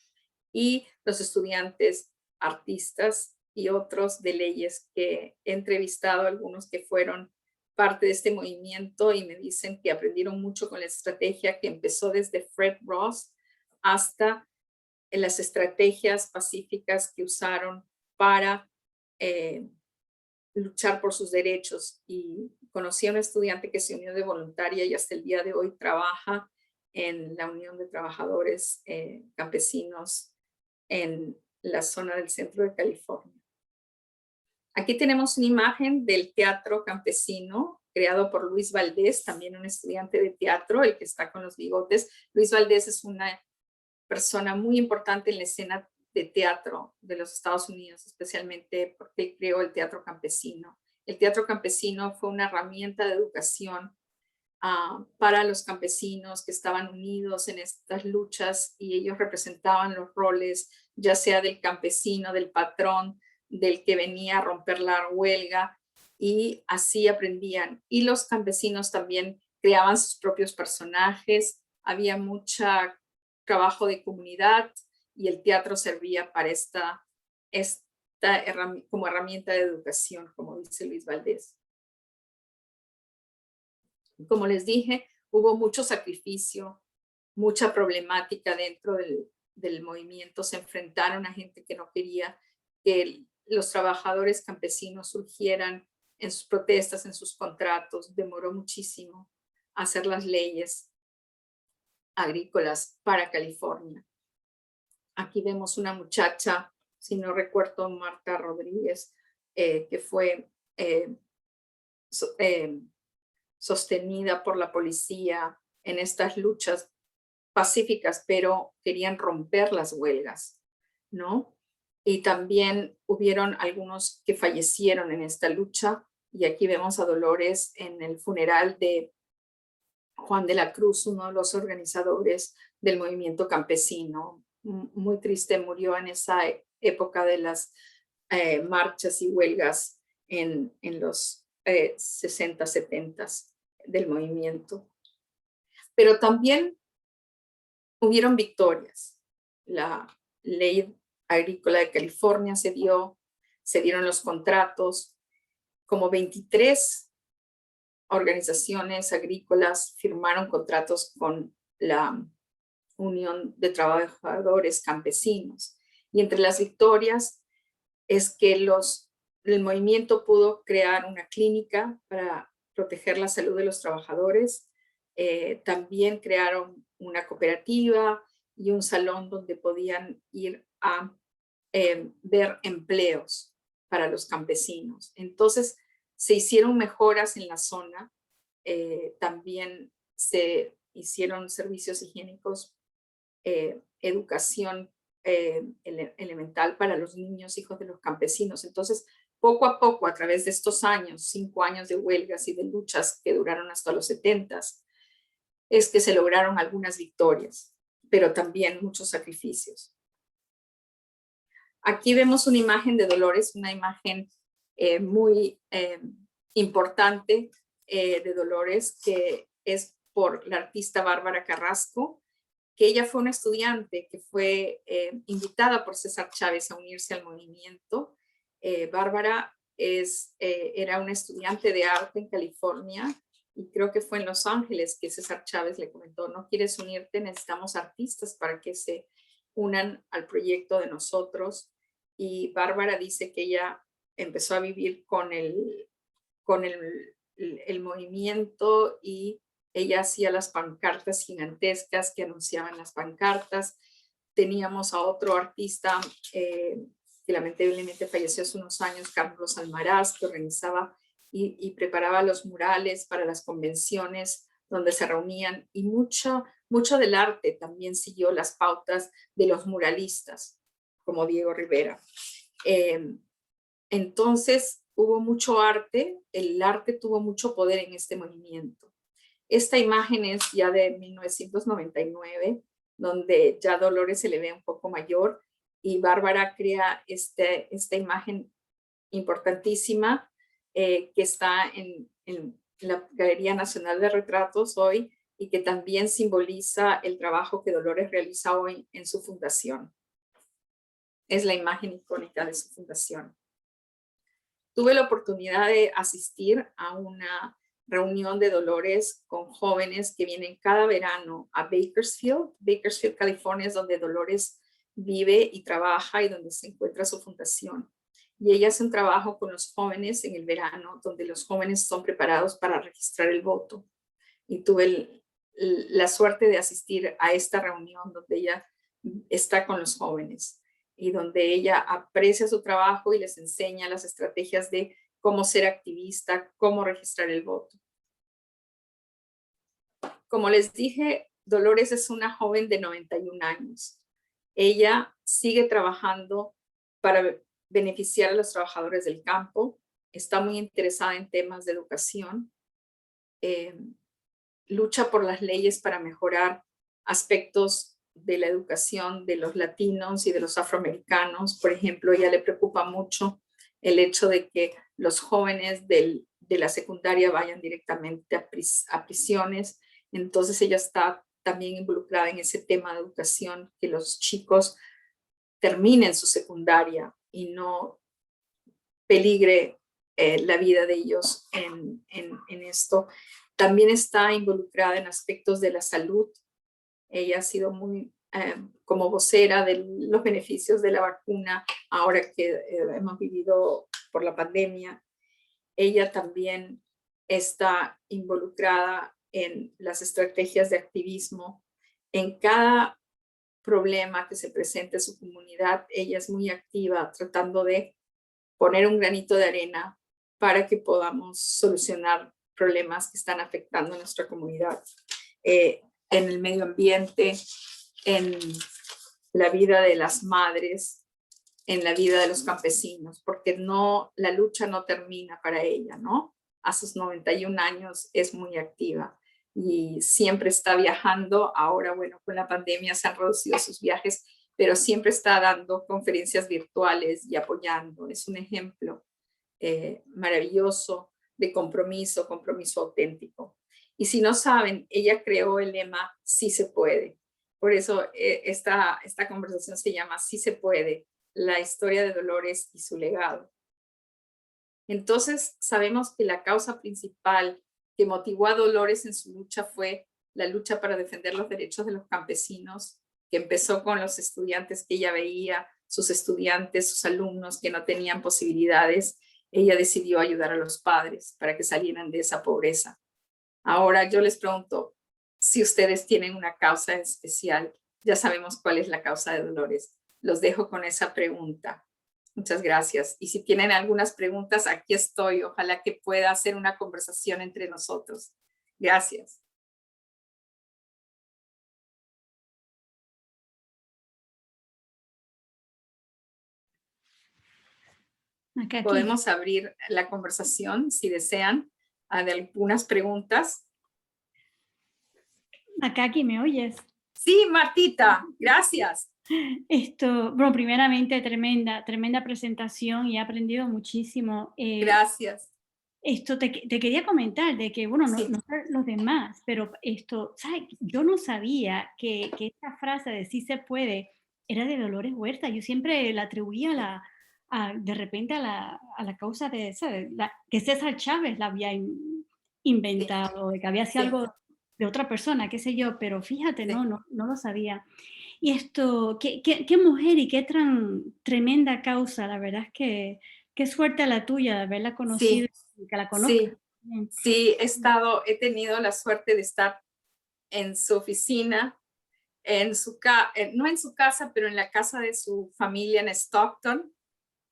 y los estudiantes, artistas y otros de leyes, que he entrevistado a algunos que fueron parte de este movimiento y me dicen que aprendieron mucho con la estrategia que empezó desde Fred Ross hasta en las estrategias pacíficas que usaron para luchar por sus derechos. Y conocí a una estudiante que se unió de voluntaria y hasta el día de hoy trabaja en la Unión de Trabajadores Campesinos en la zona del centro de California. Aquí tenemos una imagen del teatro campesino creado por Luis Valdés, también un estudiante de teatro, el que está con los bigotes. Luis Valdés es una persona muy importante en la escena de teatro de los Estados Unidos, especialmente porque creó el teatro campesino. El teatro campesino fue una herramienta de educación para los campesinos que estaban unidos en estas luchas, y ellos representaban los roles, ya sea del campesino, del patrón, del que venía a romper la huelga, y así aprendían. Y los campesinos también creaban sus propios personajes, había mucho trabajo de comunidad y el teatro servía para esta como herramienta de educación, como dice Luis Valdés. Como les dije, hubo mucho sacrificio, mucha problemática dentro del movimiento. Se enfrentaron a gente que no quería que los trabajadores campesinos surgieran en sus protestas, en sus contratos. Demoró muchísimo hacer las leyes agrícolas para California. Aquí vemos una muchacha, si no recuerdo, Marta Rodríguez, que fue sostenida por la policía en estas luchas pacíficas, pero querían romper las huelgas, ¿no? Y también hubieron algunos que fallecieron en esta lucha, y aquí vemos a Dolores en el funeral de Juan de la Cruz, uno de los organizadores del movimiento campesino. Muy triste, murió en esa época de las marchas y huelgas en los 60, 70 del movimiento. Pero también hubieron victorias. La ley agrícola de California se dieron los contratos, como 23 organizaciones agrícolas firmaron contratos con la Unión de Trabajadores Campesinos. Y entre las victorias es que el movimiento pudo crear una clínica para proteger la salud de los trabajadores. También crearon una cooperativa y un salón donde podían ir a ver empleos para los campesinos. Entonces, se hicieron mejoras en la zona. También se hicieron servicios higiénicos, educación elemental para los niños, hijos de los campesinos. Entonces, poco a poco, a través de estos años, 5 años de huelgas y de luchas que duraron hasta los 70s, es que se lograron algunas victorias, pero también muchos sacrificios. Aquí vemos una imagen de Dolores, una imagen muy importante de Dolores, que es por la artista Bárbara Carrasco, que ella fue una estudiante que fue invitada por César Chávez a unirse al movimiento. Bárbara era una estudiante de arte en California, y creo que fue en Los Ángeles que César Chávez le comentó: no quieres unirte, necesitamos artistas para que se unan al proyecto de nosotros. Y Bárbara dice que ella empezó a vivir con el movimiento, y ella hacía las pancartas gigantescas que anunciaban las pancartas. Teníamos a otro artista que lamentablemente falleció hace unos años, Carlos Almaraz, que organizaba y preparaba los murales para las convenciones donde se reunían, y mucho del arte también siguió las pautas de los muralistas, como Diego Rivera. Entonces hubo mucho arte, el arte tuvo mucho poder en este movimiento. Esta imagen es ya de 1999, donde ya Dolores se le ve un poco mayor, y Bárbara crea esta imagen importantísima que está en la Galería Nacional de Retratos hoy, y que también simboliza el trabajo que Dolores realiza hoy en su fundación. Es la imagen icónica de su fundación. Tuve la oportunidad de asistir a una reunión de Dolores con jóvenes que vienen cada verano a Bakersfield. Bakersfield, California, es donde Dolores vive y trabaja y donde se encuentra su fundación. Y ella hace un trabajo con los jóvenes en el verano, donde los jóvenes son preparados para registrar el voto. Y tuve la suerte de asistir a esta reunión donde ella está con los jóvenes, y donde ella aprecia su trabajo y les enseña las estrategias de cómo ser activista, cómo registrar el voto. Como les dije, Dolores es una joven de 91 años. Ella sigue trabajando para beneficiar a los trabajadores del campo, está muy interesada en temas de educación, lucha por las leyes para mejorar aspectos de la educación de los latinos y de los afroamericanos. Por ejemplo, a ella le preocupa mucho el hecho de que los jóvenes de la secundaria vayan directamente a prisiones. Entonces ella está también involucrada en ese tema de educación, que los chicos terminen su secundaria y no peligre la vida de ellos en esto. También está involucrada en aspectos de la salud. Ella ha sido muy como vocera de los beneficios de la vacuna ahora que hemos vivido por la pandemia. Ella también está involucrada en las estrategias de activismo. En cada problema que se presente en su comunidad, ella es muy activa tratando de poner un granito de arena para que podamos solucionar problemas que están afectando a nuestra comunidad, en el medio ambiente, en la vida de las madres, en la vida de los campesinos, porque la lucha no termina para ella, ¿no? A sus 91 años es muy activa y siempre está viajando. Ahora, bueno, con la pandemia se han reducido sus viajes, pero siempre está dando conferencias virtuales y apoyando. Es un ejemplo maravilloso de compromiso auténtico. Y si no saben, ella creó el lema "Sí se puede". Por eso esta conversación se llama "Sí se puede", la historia de Dolores y su legado. Entonces, sabemos que la causa principal que motivó a Dolores en su lucha fue la lucha para defender los derechos de los campesinos, que empezó con los estudiantes que ella veía, sus estudiantes, sus alumnos que no tenían posibilidades. Ella decidió ayudar a los padres para que salieran de esa pobreza. Ahora yo les pregunto, si ustedes tienen una causa especial, ya sabemos cuál es la causa de Dolores. Los dejo con esa pregunta. Muchas gracias. Y si tienen algunas preguntas, aquí estoy. Ojalá que pueda hacer una conversación entre nosotros. Gracias. Acá, aquí. Podemos abrir la conversación si desean de algunas preguntas. Acá, aquí me oyes. Sí, Martita, gracias. Bueno, primeramente, tremenda presentación y he aprendido muchísimo. Gracias. Te quería comentar de que, bueno, Sí. no sé los demás, pero ¿sabes? Yo no sabía que esta frase de "sí se puede" era de Dolores Huerta. Yo siempre la atribuía de repente a la causa de, ¿sabes? Que César Chávez la había inventado, de que había sido algo de otra persona, qué sé yo, pero fíjate, no lo sabía. Y qué mujer y qué tremenda causa, la verdad es que qué suerte la tuya de haberla conocido y que la conozcas. Sí, he tenido la suerte de estar en su oficina, no en su casa, pero en la casa de su familia en Stockton.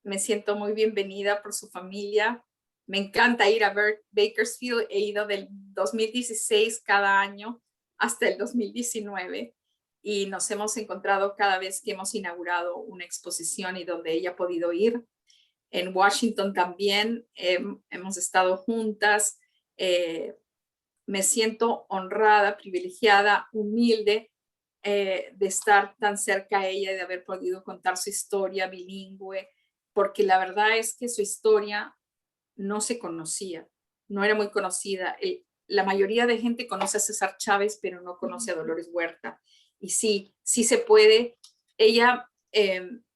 Me siento muy bienvenida por su familia. Me encanta ir a Bakersfield. He ido del 2016 cada año hasta el 2019 y nos hemos encontrado cada vez que hemos inaugurado una exposición y donde ella ha podido ir. En Washington también hemos estado juntas. Me siento honrada, privilegiada, humilde de estar tan cerca a ella y de haber podido contar su historia bilingüe, porque la verdad es que su historia no se conocía, no era muy conocida. La mayoría de gente conoce a César Chávez, pero no conoce a Dolores Huerta. Y sí se puede. Ella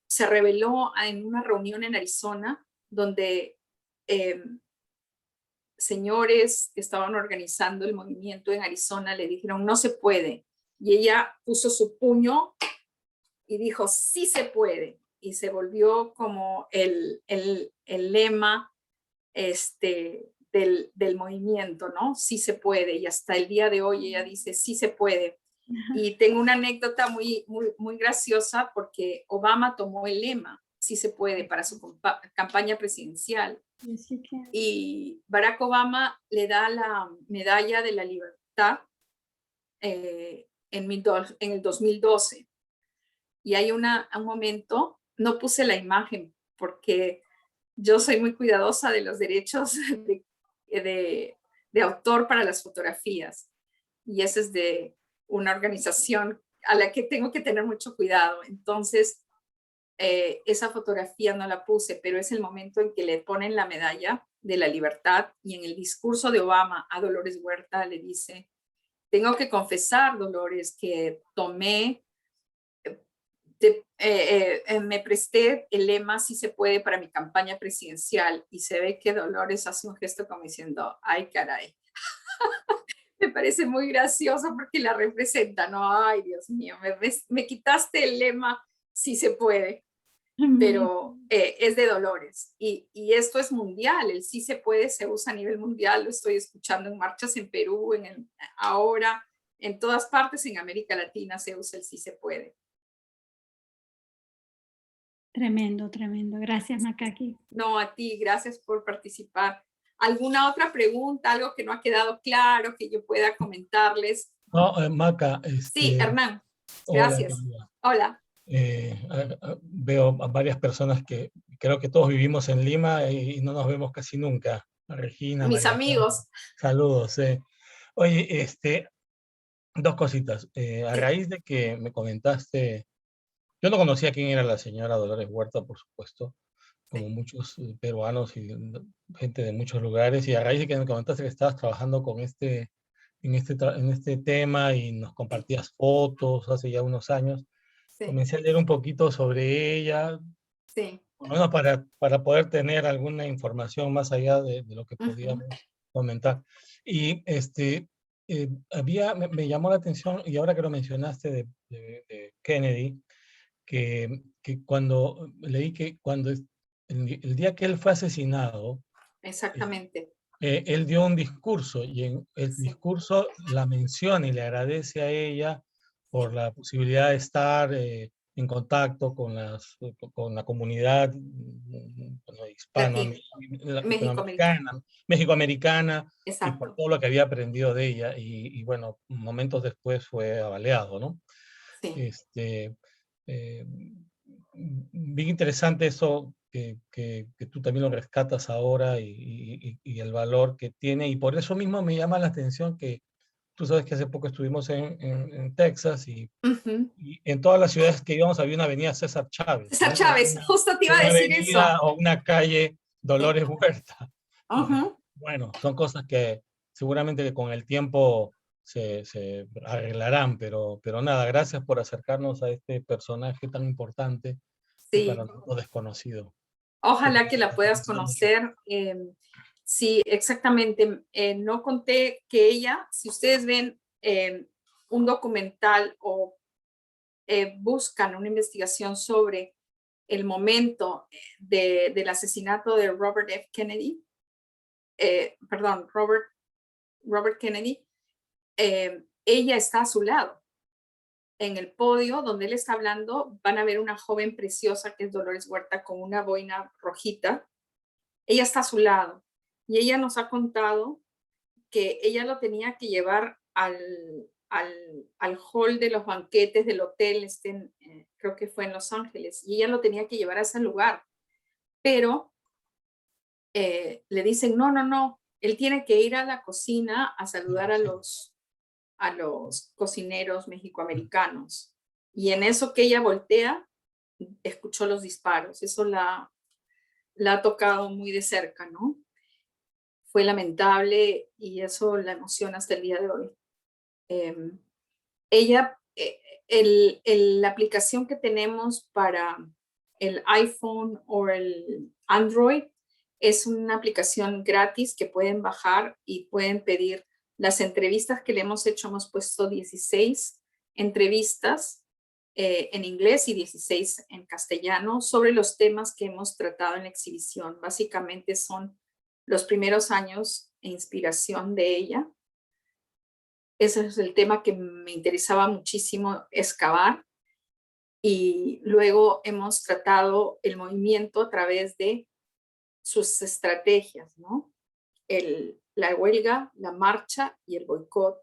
se reveló en una reunión en Arizona donde señores que estaban organizando el movimiento en Arizona le dijeron no se puede. Y ella puso su puño y dijo sí se puede. Y se volvió como el lema del movimiento, ¿no? Sí se puede. Y hasta el día de hoy ella dice sí se puede. Y tengo una anécdota muy graciosa porque Obama tomó el lema sí se puede para su campaña presidencial. Y Barack Obama le da la medalla de la libertad en el 2012. Y hay un momento, no puse la imagen porque yo soy muy cuidadosa de los derechos de autor para las fotografías. Y ese es de una organización a la que tengo que tener mucho cuidado. Entonces, esa fotografía no la puse, pero es el momento en que le ponen la medalla de la libertad y en el discurso de Obama a Dolores Huerta le dice, tengo que confesar, Dolores, que tomé me presté el lema "Sí se puede" para mi campaña presidencial y se ve que Dolores hace un gesto como diciendo, ay caray. Me parece muy gracioso porque la representa, ¿no? Ay, Dios mío, me quitaste el lema "Sí se puede", pero es de Dolores. Y esto es mundial, el "Sí se puede" se usa a nivel mundial, lo estoy escuchando en marchas en Perú, ahora, en todas partes en América Latina se usa el "Sí se puede". Tremendo, tremendo. Gracias, Makaki. No, a ti, gracias por participar. ¿Alguna otra pregunta, algo que no ha quedado claro que yo pueda comentarles? No, Maca, Sí, Hernán, hola, gracias. querida. Hola. Veo a varias personas que creo que todos vivimos en Lima y no nos vemos casi nunca. Regina, Mis María Clara, amigos. saludos. Oye, dos cositas. A Sí, raíz de que me comentaste, yo no conocía quién era la señora Dolores Huerta, por supuesto, como sí. muchos peruanos y gente de muchos lugares, y a raíz de que me comentaste que estabas trabajando con en este tema y nos Sí, compartías fotos hace ya unos años, sí, comencé a leer un poquito sobre ella, sí. por lo menos para poder tener alguna información más allá de lo que Ujú. podíamos comentar. Y me llamó la atención, y ahora que lo mencionaste de Kennedy, que cuando leí que el día que él fue asesinado, eh, Exactamente. él dio un discurso y en el Sí, discurso la menciona y le agradece a ella por sí. la posibilidad de estar en contacto con la comunidad bueno, Latino. México americano. latinoamericana, mexicoamericana, y por Exacto. todo lo que había aprendido de ella. Bueno, momentos después fue avaleado, ¿no? Sí. Este, eh, Bien interesante eso que tú también lo rescatas ahora y el valor que tiene. Y por eso mismo me llama la atención que tú sabes que hace poco estuvimos en Texas Ujú. y en todas las ciudades que íbamos había una avenida César Chávez, César ¿no? Y Chávez, justo te iba a una decir eso. avenida o una calle Sí. Dolores Huerta. Y Ujú. bueno, son cosas que seguramente que con el tiempo se arreglarán, pero nada, gracias por acercarnos a este personaje tan importante y Sí. para nosotros desconocido. Que Ojalá que tenemos la que puedas apreciar mucho. conocer. Sí, exactamente. No conté que ella, si ustedes ven un documental o buscan una investigación sobre el momento del asesinato de Robert F. Kennedy, perdón, Robert Kennedy, ella está a su lado. En el podio donde él está hablando, van a ver una joven preciosa que es Dolores Huerta con una boina rojita. Ella está a su lado y ella nos ha contado que ella lo tenía que llevar al hall de los banquetes del hotel, creo que fue en Los Ángeles, y ella lo tenía que llevar a ese lugar, pero le dicen, no, no, no, él tiene que ir a la cocina a saludar Sí, a los cocineros mexicoamericanos. Y en eso que ella voltea, escuchó los disparos. Eso la ha tocado muy de cerca, ¿no? Fue lamentable y eso la emociona hasta el día de hoy. Ella, la aplicación que tenemos para el iPhone o el Android es una aplicación gratis que pueden bajar y pueden pedir las entrevistas que le hemos hecho. Hemos puesto 16 entrevistas en inglés y 16 en castellano sobre los temas que hemos tratado en la exhibición. Básicamente son los primeros años e inspiración de ella. Ese es el tema que me interesaba muchísimo excavar. Y luego hemos tratado el movimiento a través de sus estrategias, ¿no? La huelga, la marcha y el boicot,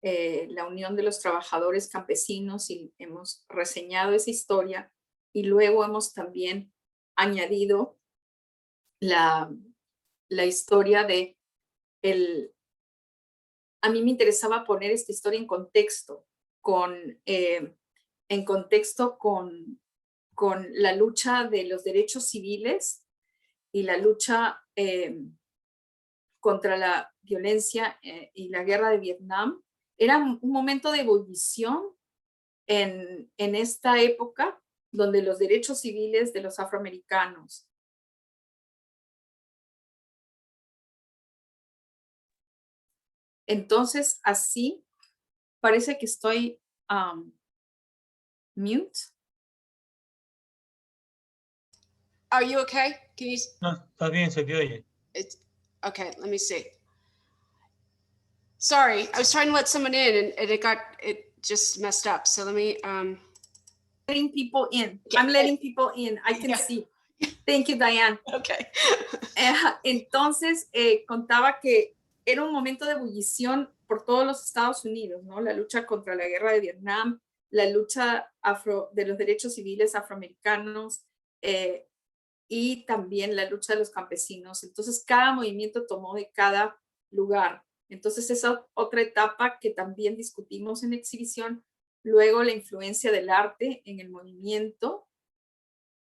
la unión de los trabajadores campesinos, y hemos reseñado esa historia y luego hemos también añadido la, la historia de a mí me interesaba poner esta historia en contexto, en contexto con la lucha de los derechos civiles y la lucha contra la violencia y la guerra de Vietnam. Era un momento de ebullición en esta época donde los derechos civiles de los afroamericanos entonces así parece que estoy mute. Are you okay? Can you, No, está bien, se te oye. it's, okay, let me see. Sorry, I was trying to let someone in and it just messed up. So let me, Letting people in. Yeah. I'm letting people in. I can Yeah. see. Thank you, Diane. okay. Entonces, contaba que era un momento de ebullición por todos los Estados Unidos, ¿no? La lucha contra la guerra de Vietnam, la lucha de los derechos civiles afroamericanos y también la lucha de los campesinos. Entonces, cada movimiento tomó de cada lugar. Entonces, esa otra etapa que también discutimos en la exhibición. Luego, la influencia del arte en el movimiento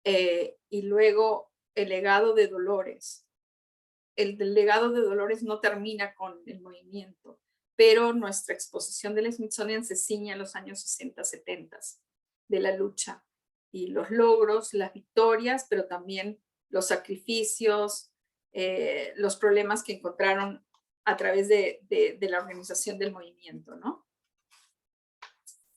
y luego el legado de Dolores. El legado de Dolores no termina con el movimiento, pero nuestra exposición del Smithsonian se ciña a los años 60, 70 de la lucha y los logros, las victorias, pero también los sacrificios, los problemas que encontraron a través de la organización del movimiento, ¿no?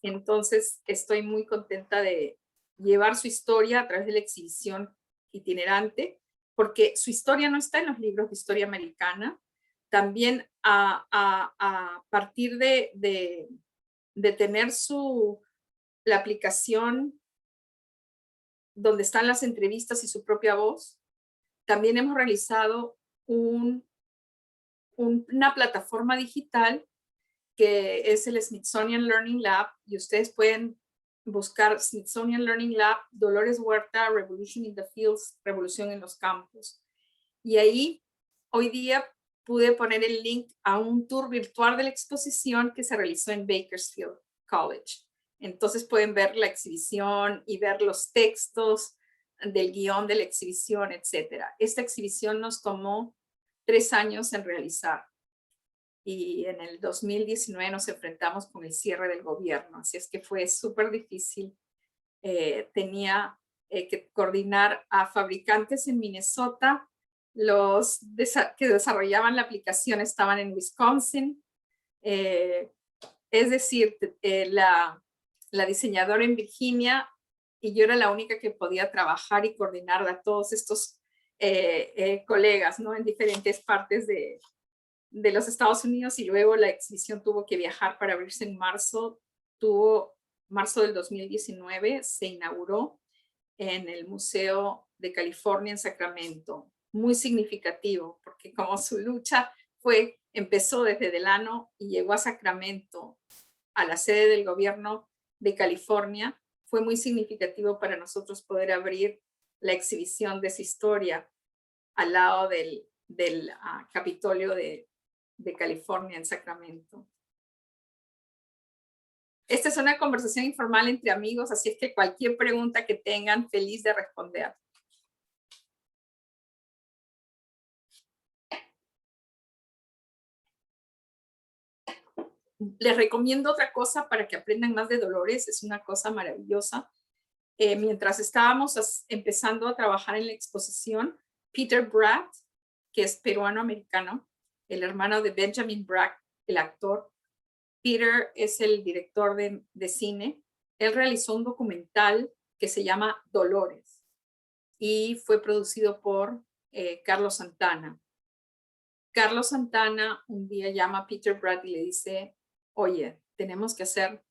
Entonces, estoy muy contenta de llevar su historia a través de la exhibición itinerante, porque su historia no está en los libros de historia americana. También a partir de tener la aplicación donde están las entrevistas y su propia voz, también hemos realizado una plataforma digital que es el Smithsonian Learning Lab, y ustedes pueden buscar Smithsonian Learning Lab, Dolores Huerta, Revolution in the Fields, Revolución en los Campos. Y ahí, hoy día, pude poner el link a un tour virtual de la exposición que se realizó en Bakersfield College. Entonces pueden ver la exhibición y ver los textos del guión de la exhibición, etc. Esta exhibición nos tomó 3 años en realizar. Y en el 2019 nos enfrentamos con el cierre del gobierno, así es que fue súper difícil. Tenía que coordinar a fabricantes en Minnesota, los que desarrollaban la aplicación estaban en Wisconsin, es decir, la diseñadora en Virginia, y yo era la única que podía trabajar y coordinar a todos estos colegas, ¿no? En diferentes partes de los Estados Unidos, y luego la exhibición tuvo que viajar para abrirse en marzo del 2019, se inauguró en el Museo de California en Sacramento. Muy significativo, porque como su lucha empezó desde Delano y llegó a Sacramento, a la sede del gobierno de California, fue muy significativo para nosotros poder abrir la exhibición de esa historia al lado del Capitolio de California en Sacramento. Esta es una conversación informal entre amigos, así es que cualquier pregunta que tengan, feliz de responder. Les recomiendo otra cosa para que aprendan más de Dolores, es una cosa maravillosa. Mientras estábamos empezando a trabajar en la exposición, Peter Bratt, que es peruano-americano, el hermano de Benjamin Bratt, el actor. Peter es el director de cine. Él realizó un documental que se llama Dolores y fue producido por Carlos Santana. Carlos Santana un día llama a Peter Bratt y le dice, oye, tenemos que hacer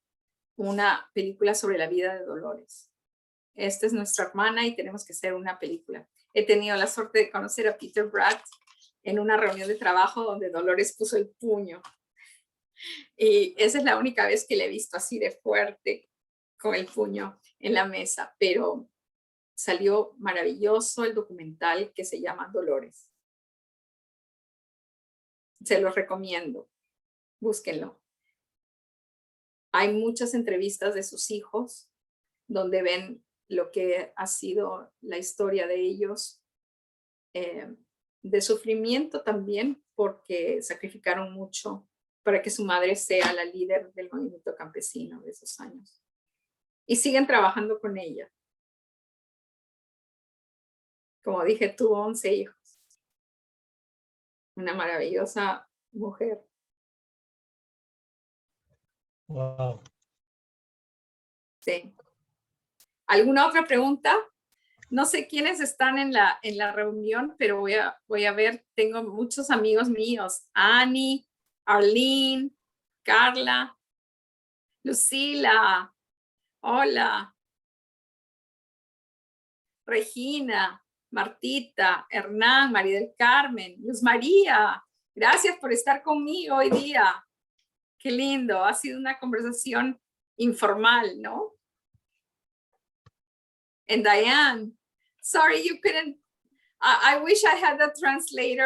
una película sobre la vida de Dolores. Esta es nuestra hermana y tenemos que hacer una película. He tenido la suerte de conocer a Peter Bratt en una reunión de trabajo donde Dolores puso el puño. Y esa es la única vez que le he visto así de fuerte con el puño en la mesa, pero salió maravilloso el documental que se llama Dolores. Se los recomiendo, búsquenlo. Hay muchas entrevistas de sus hijos donde ven lo que ha sido la historia de ellos, de sufrimiento también, porque sacrificaron mucho para que su madre sea la líder del movimiento campesino de esos años. y siguen trabajando con ella. Como dije, tuvo 11 hijos. Una maravillosa mujer. Wow. Sí. ¿Alguna otra pregunta? No sé quiénes están en la reunión, pero voy a ver. Tengo muchos amigos míos. Annie, Arlene, Carla, Lucila. Hola. Regina, Martita, Hernán, María del Carmen, Luz María. Gracias por estar conmigo hoy día. Qué lindo. Ha sido una conversación informal, ¿no? And Diane, sorry you couldn't. I wish I had a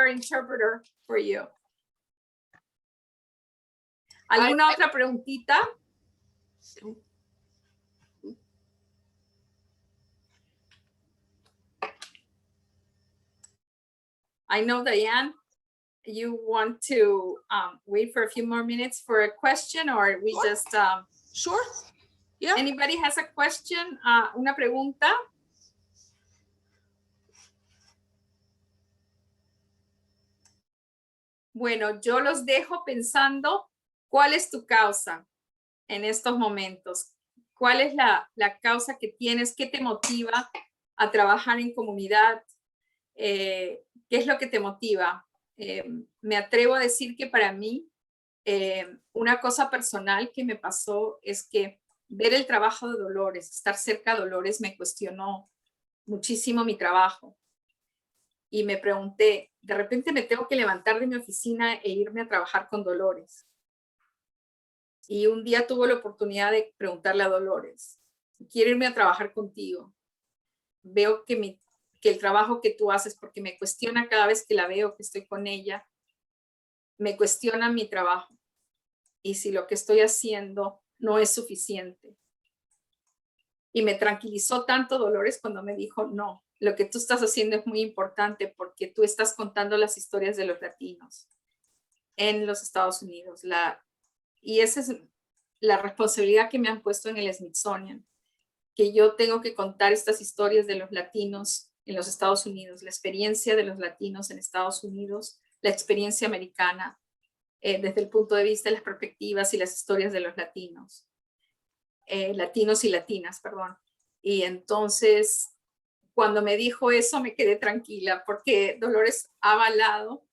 interpreter for you. ¿Alguna otra preguntita? I know, Diane, you want to wait for a few more minutes for a question, or we Sure. just... Sure. Yeah. Anybody has a question? Una pregunta? Bueno, yo los dejo pensando, ¿cuál es tu causa en estos momentos? ¿Cuál es la causa que tienes? ¿Qué te motiva a trabajar en comunidad? ¿Qué es lo que te motiva? Me atrevo a decir que para mí, una cosa personal que me pasó es que ver el trabajo de Dolores, estar cerca de Dolores, me cuestionó muchísimo mi trabajo. Y me pregunté, de repente me tengo que levantar de mi oficina e irme a trabajar con Dolores. Y un día tuve la oportunidad de preguntarle a Dolores, quiero irme a trabajar contigo. Veo que el trabajo que tú haces, porque me cuestiona cada vez que la veo, que estoy con ella, me cuestiona mi trabajo. Y si lo que estoy haciendo no es suficiente. Y me tranquilizó tanto Dolores cuando me dijo, no, lo que tú estás haciendo es muy importante porque tú estás contando las historias de los latinos en los Estados Unidos. Y esa es la responsabilidad que me han puesto en el Smithsonian, que yo tengo que contar estas historias de los latinos en los Estados Unidos, la experiencia de los latinos en Estados Unidos, la experiencia americana, desde el punto de vista de las perspectivas y las historias de los latinos. Latinos y latinas, perdón. Y entonces, cuando me dijo eso, me quedé tranquila, porque Dolores ha avalado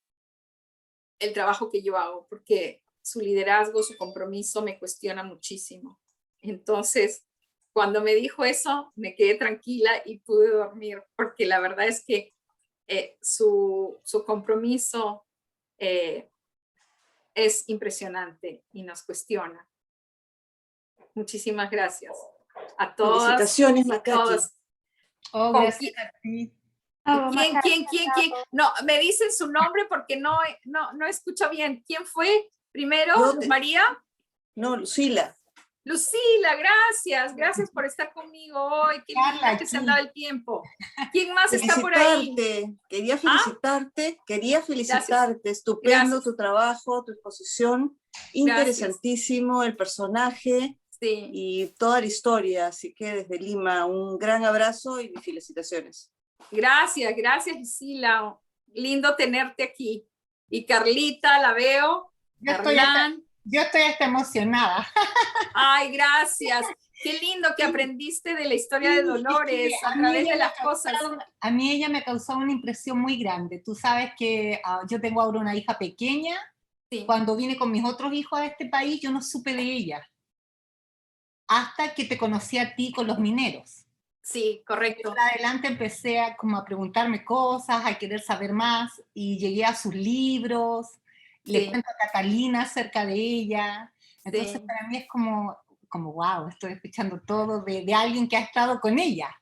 el trabajo que yo hago, porque su liderazgo, su compromiso me cuestiona muchísimo. Entonces, cuando me dijo eso, me quedé tranquila y pude dormir, porque la verdad es que su compromiso es impresionante y nos cuestiona. Muchísimas gracias a todas. Felicitaciones, Makati. Oh, ¿Con gracias a ti. ¿Quién? No, me dicen su nombre porque no escucho bien. ¿Quién fue primero? ¿María? No, Lucila. Lucila, gracias. Gracias por estar conmigo hoy. Qué linda que se han dado el tiempo. ¿Quién más está por ahí? Quería felicitarte. Estupendo Gracias. tu trabajo, tu exposición. Interesantísimo el personaje. Sí. Y toda la historia. Así que desde Lima, un gran abrazo y felicitaciones. Gracias, Lucila. Lindo tenerte aquí. Y Carlita, la veo. Yo estoy hasta emocionada. Ay, gracias. Qué lindo que aprendiste de la historia de Dolores a través de las cosas. A mí ella me causó una impresión muy grande. Tú sabes que yo tengo ahora una hija pequeña. Sí. Cuando vine con mis otros hijos a este país, yo no supe de ella. Hasta que te conocí a ti con los mineros. Sí, correcto. Más adelante empecé a preguntarme cosas, a querer saber más, y llegué a sus libros, le cuento a Catalina acerca de ella. Entonces para mí es como wow, estoy escuchando todo de alguien que ha estado con ella.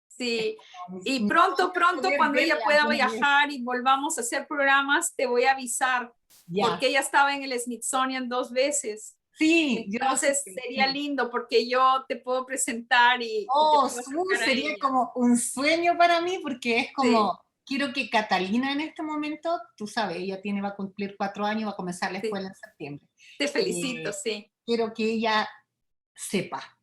Sí, y pronto cuando ella pueda viajar y volvamos a hacer programas, te voy a avisar, porque ella estaba en el Smithsonian 2 veces. Sí, entonces sería lindo porque yo te puedo presentar y sería como un sueño para mí, porque es como quiero que Catalina en este momento, tú sabes, ella va a cumplir 4 años, va a comenzar la escuela en septiembre. Te felicito, sí. Quiero que ella sepa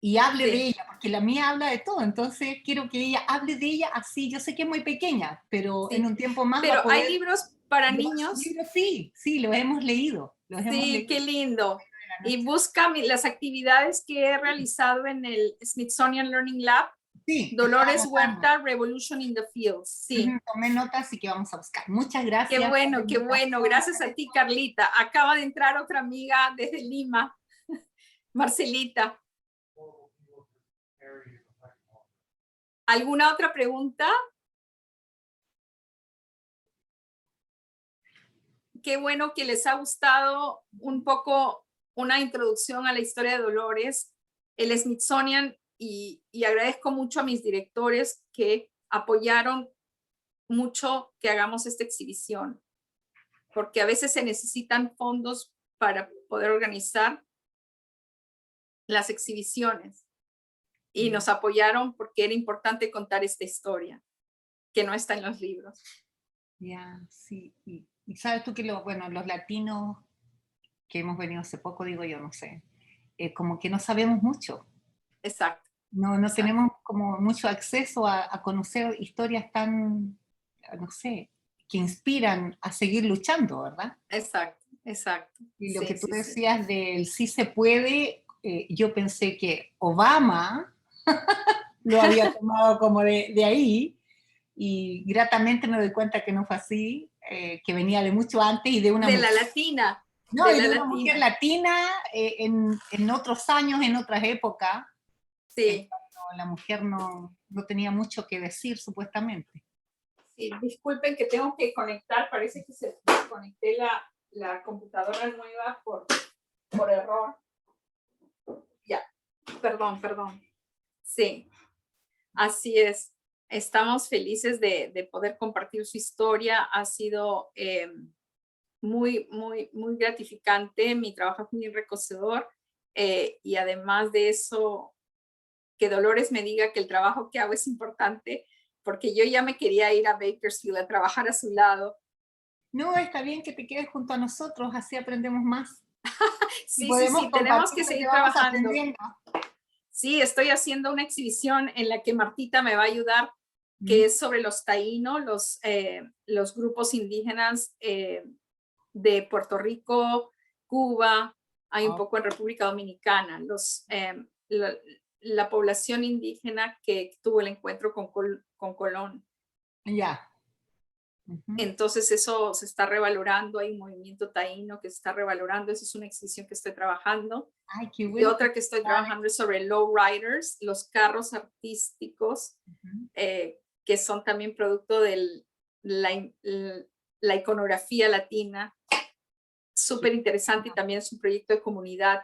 y hable Sí. de ella, porque la mía habla de todo, entonces quiero que ella hable de ella así. Yo sé que es muy pequeña, pero Sí, en un tiempo más va a Pero poder... hay libros para Los niños. libros, sí, sí, los hemos leído. Los hemos Sí, leído qué lindo. en la Y noche. busca las actividades que he realizado en el Smithsonian Learning Lab. Sí, Dolores estaba anotando. Huerta, Revolution in the Fields. Sí. Ujú, tomé notas, así que vamos a buscar. Muchas gracias. Qué por bueno, la qué bueno. invitación. Gracias a ti, Carlita. Acaba de entrar otra amiga desde Lima, Marcelita. ¿Alguna otra pregunta? Qué bueno que les ha gustado un poco una introducción a la historia de Dolores, el Smithsonian, y agradezco mucho a mis directores que apoyaron mucho que hagamos esta exhibición, porque a veces se necesitan fondos para poder organizar las exhibiciones y nos apoyaron porque era importante contar esta historia que no está en los libros. Ya, sí. Y sabes tú que bueno, los latinos que hemos venido hace poco, digo yo, no sé, como que no sabemos mucho. Exacto. No Exacto. tenemos como mucho acceso a conocer historias tan, no sé, que inspiran a seguir luchando, ¿verdad? Exacto, exacto. Y lo Sí, que tú sí, sí. decías del sí se puede, yo pensé que Obama lo había tomado como de ahí, y gratamente me doy cuenta que no fue así, que venía de mucho antes y de una De mujer. la latina. No, de y la de una mujer latina en otros años, en otras épocas. Sí. La mujer no tenía mucho que decir, supuestamente. Sí, disculpen que tengo que conectar, parece que se conecté la computadora nueva por error. Ya, perdón. Sí, así es. Estamos felices de poder compartir su historia. Ha sido muy gratificante. Mi trabajo es muy enriquecedor. Y además de eso, que Dolores me diga que el trabajo que hago es importante, porque yo ya me quería ir a Bakersfield a trabajar a su lado. No, está bien que te quedes junto a nosotros, así aprendemos más. Sí, tenemos que lo seguir vamos trabajando. aprendiendo. Sí, estoy haciendo una exhibición en la que Martita me va a ayudar, que es sobre los taínos, los grupos indígenas de Puerto Rico, Cuba, hay un poco en República Dominicana, la población indígena que tuvo el encuentro con Colón. Ya. Entonces eso se está revalorando, hay un movimiento taíno que se está revalorando, esa es una exhibición que estoy trabajando. Ay, qué Y bueno. otra que estoy trabajando es sobre lowriders, los carros artísticos, que son también producto de la iconografía latina. Súper interesante, y también es un proyecto de comunidad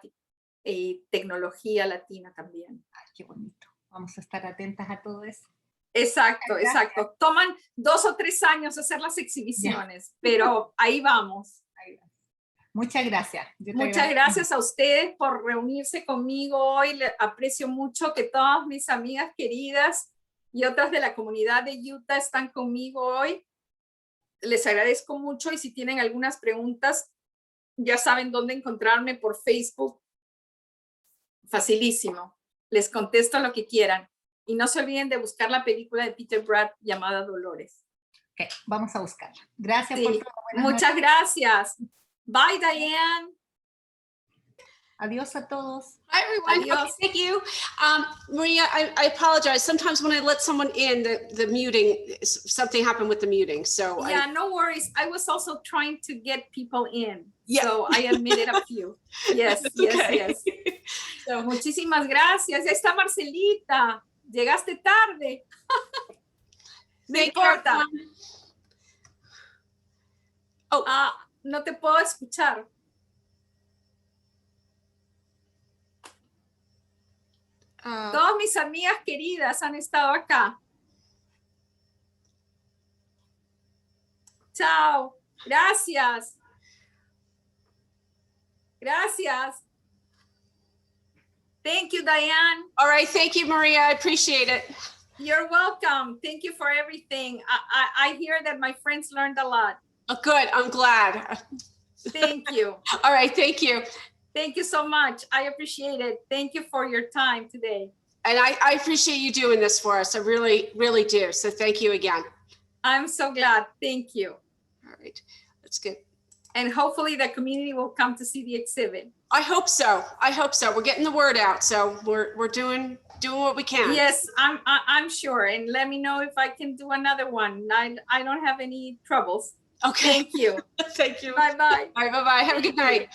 y tecnología latina también. Ay, qué bonito. Vamos a estar atentas a todo eso. Exacto. Toman 2 o 3 años hacer las exhibiciones, pero ahí vamos. Muchas gracias. Muchas gracias a ustedes por reunirse conmigo hoy. Aprecio mucho que todas mis amigas queridas y otras de la comunidad de Utah están conmigo hoy. Les agradezco mucho, y si tienen algunas preguntas, ya saben dónde encontrarme por Facebook. Facilísimo. Les contesto lo que quieran. Y no se olviden de buscar la película de Peter Pratt llamada Dolores. Ok, vamos a buscarla. Gracias Sí, por todo. muchas gracias. Bye, Diane. Adiós a todos. Hi, everyone. Okay, thank you. Maria, I apologize. Sometimes when I let someone in, the muting, something happened with the muting. So yeah, no worries. I was also trying to get people in. Yeah. So I admitted a few. Yes. So, muchísimas gracias. Ya está Marcelita. Llegaste tarde. No importa. Oh, no te puedo escuchar. Todas mis amigas queridas han estado acá. Chao. Gracias. Thank you, Diane. All right. Thank you, Maria. I appreciate it. You're welcome. Thank you for everything. I hear that my friends learned a lot. Oh, good. I'm glad. Thank you. All right. Thank you. Thank you so much. I appreciate it. Thank you for your time today. And I appreciate you doing this for us. I really, really do. So thank you again. I'm so glad. Thank you. All right, that's good. And hopefully the community will come to see the exhibit. I hope so. I hope so. We're getting the word out. So we're doing what we can. Yes, I'm sure. And let me know if I can do another one. I don't have any troubles. Okay. Thank you. Thank you. Bye-bye. All right, bye-bye. Have a good night.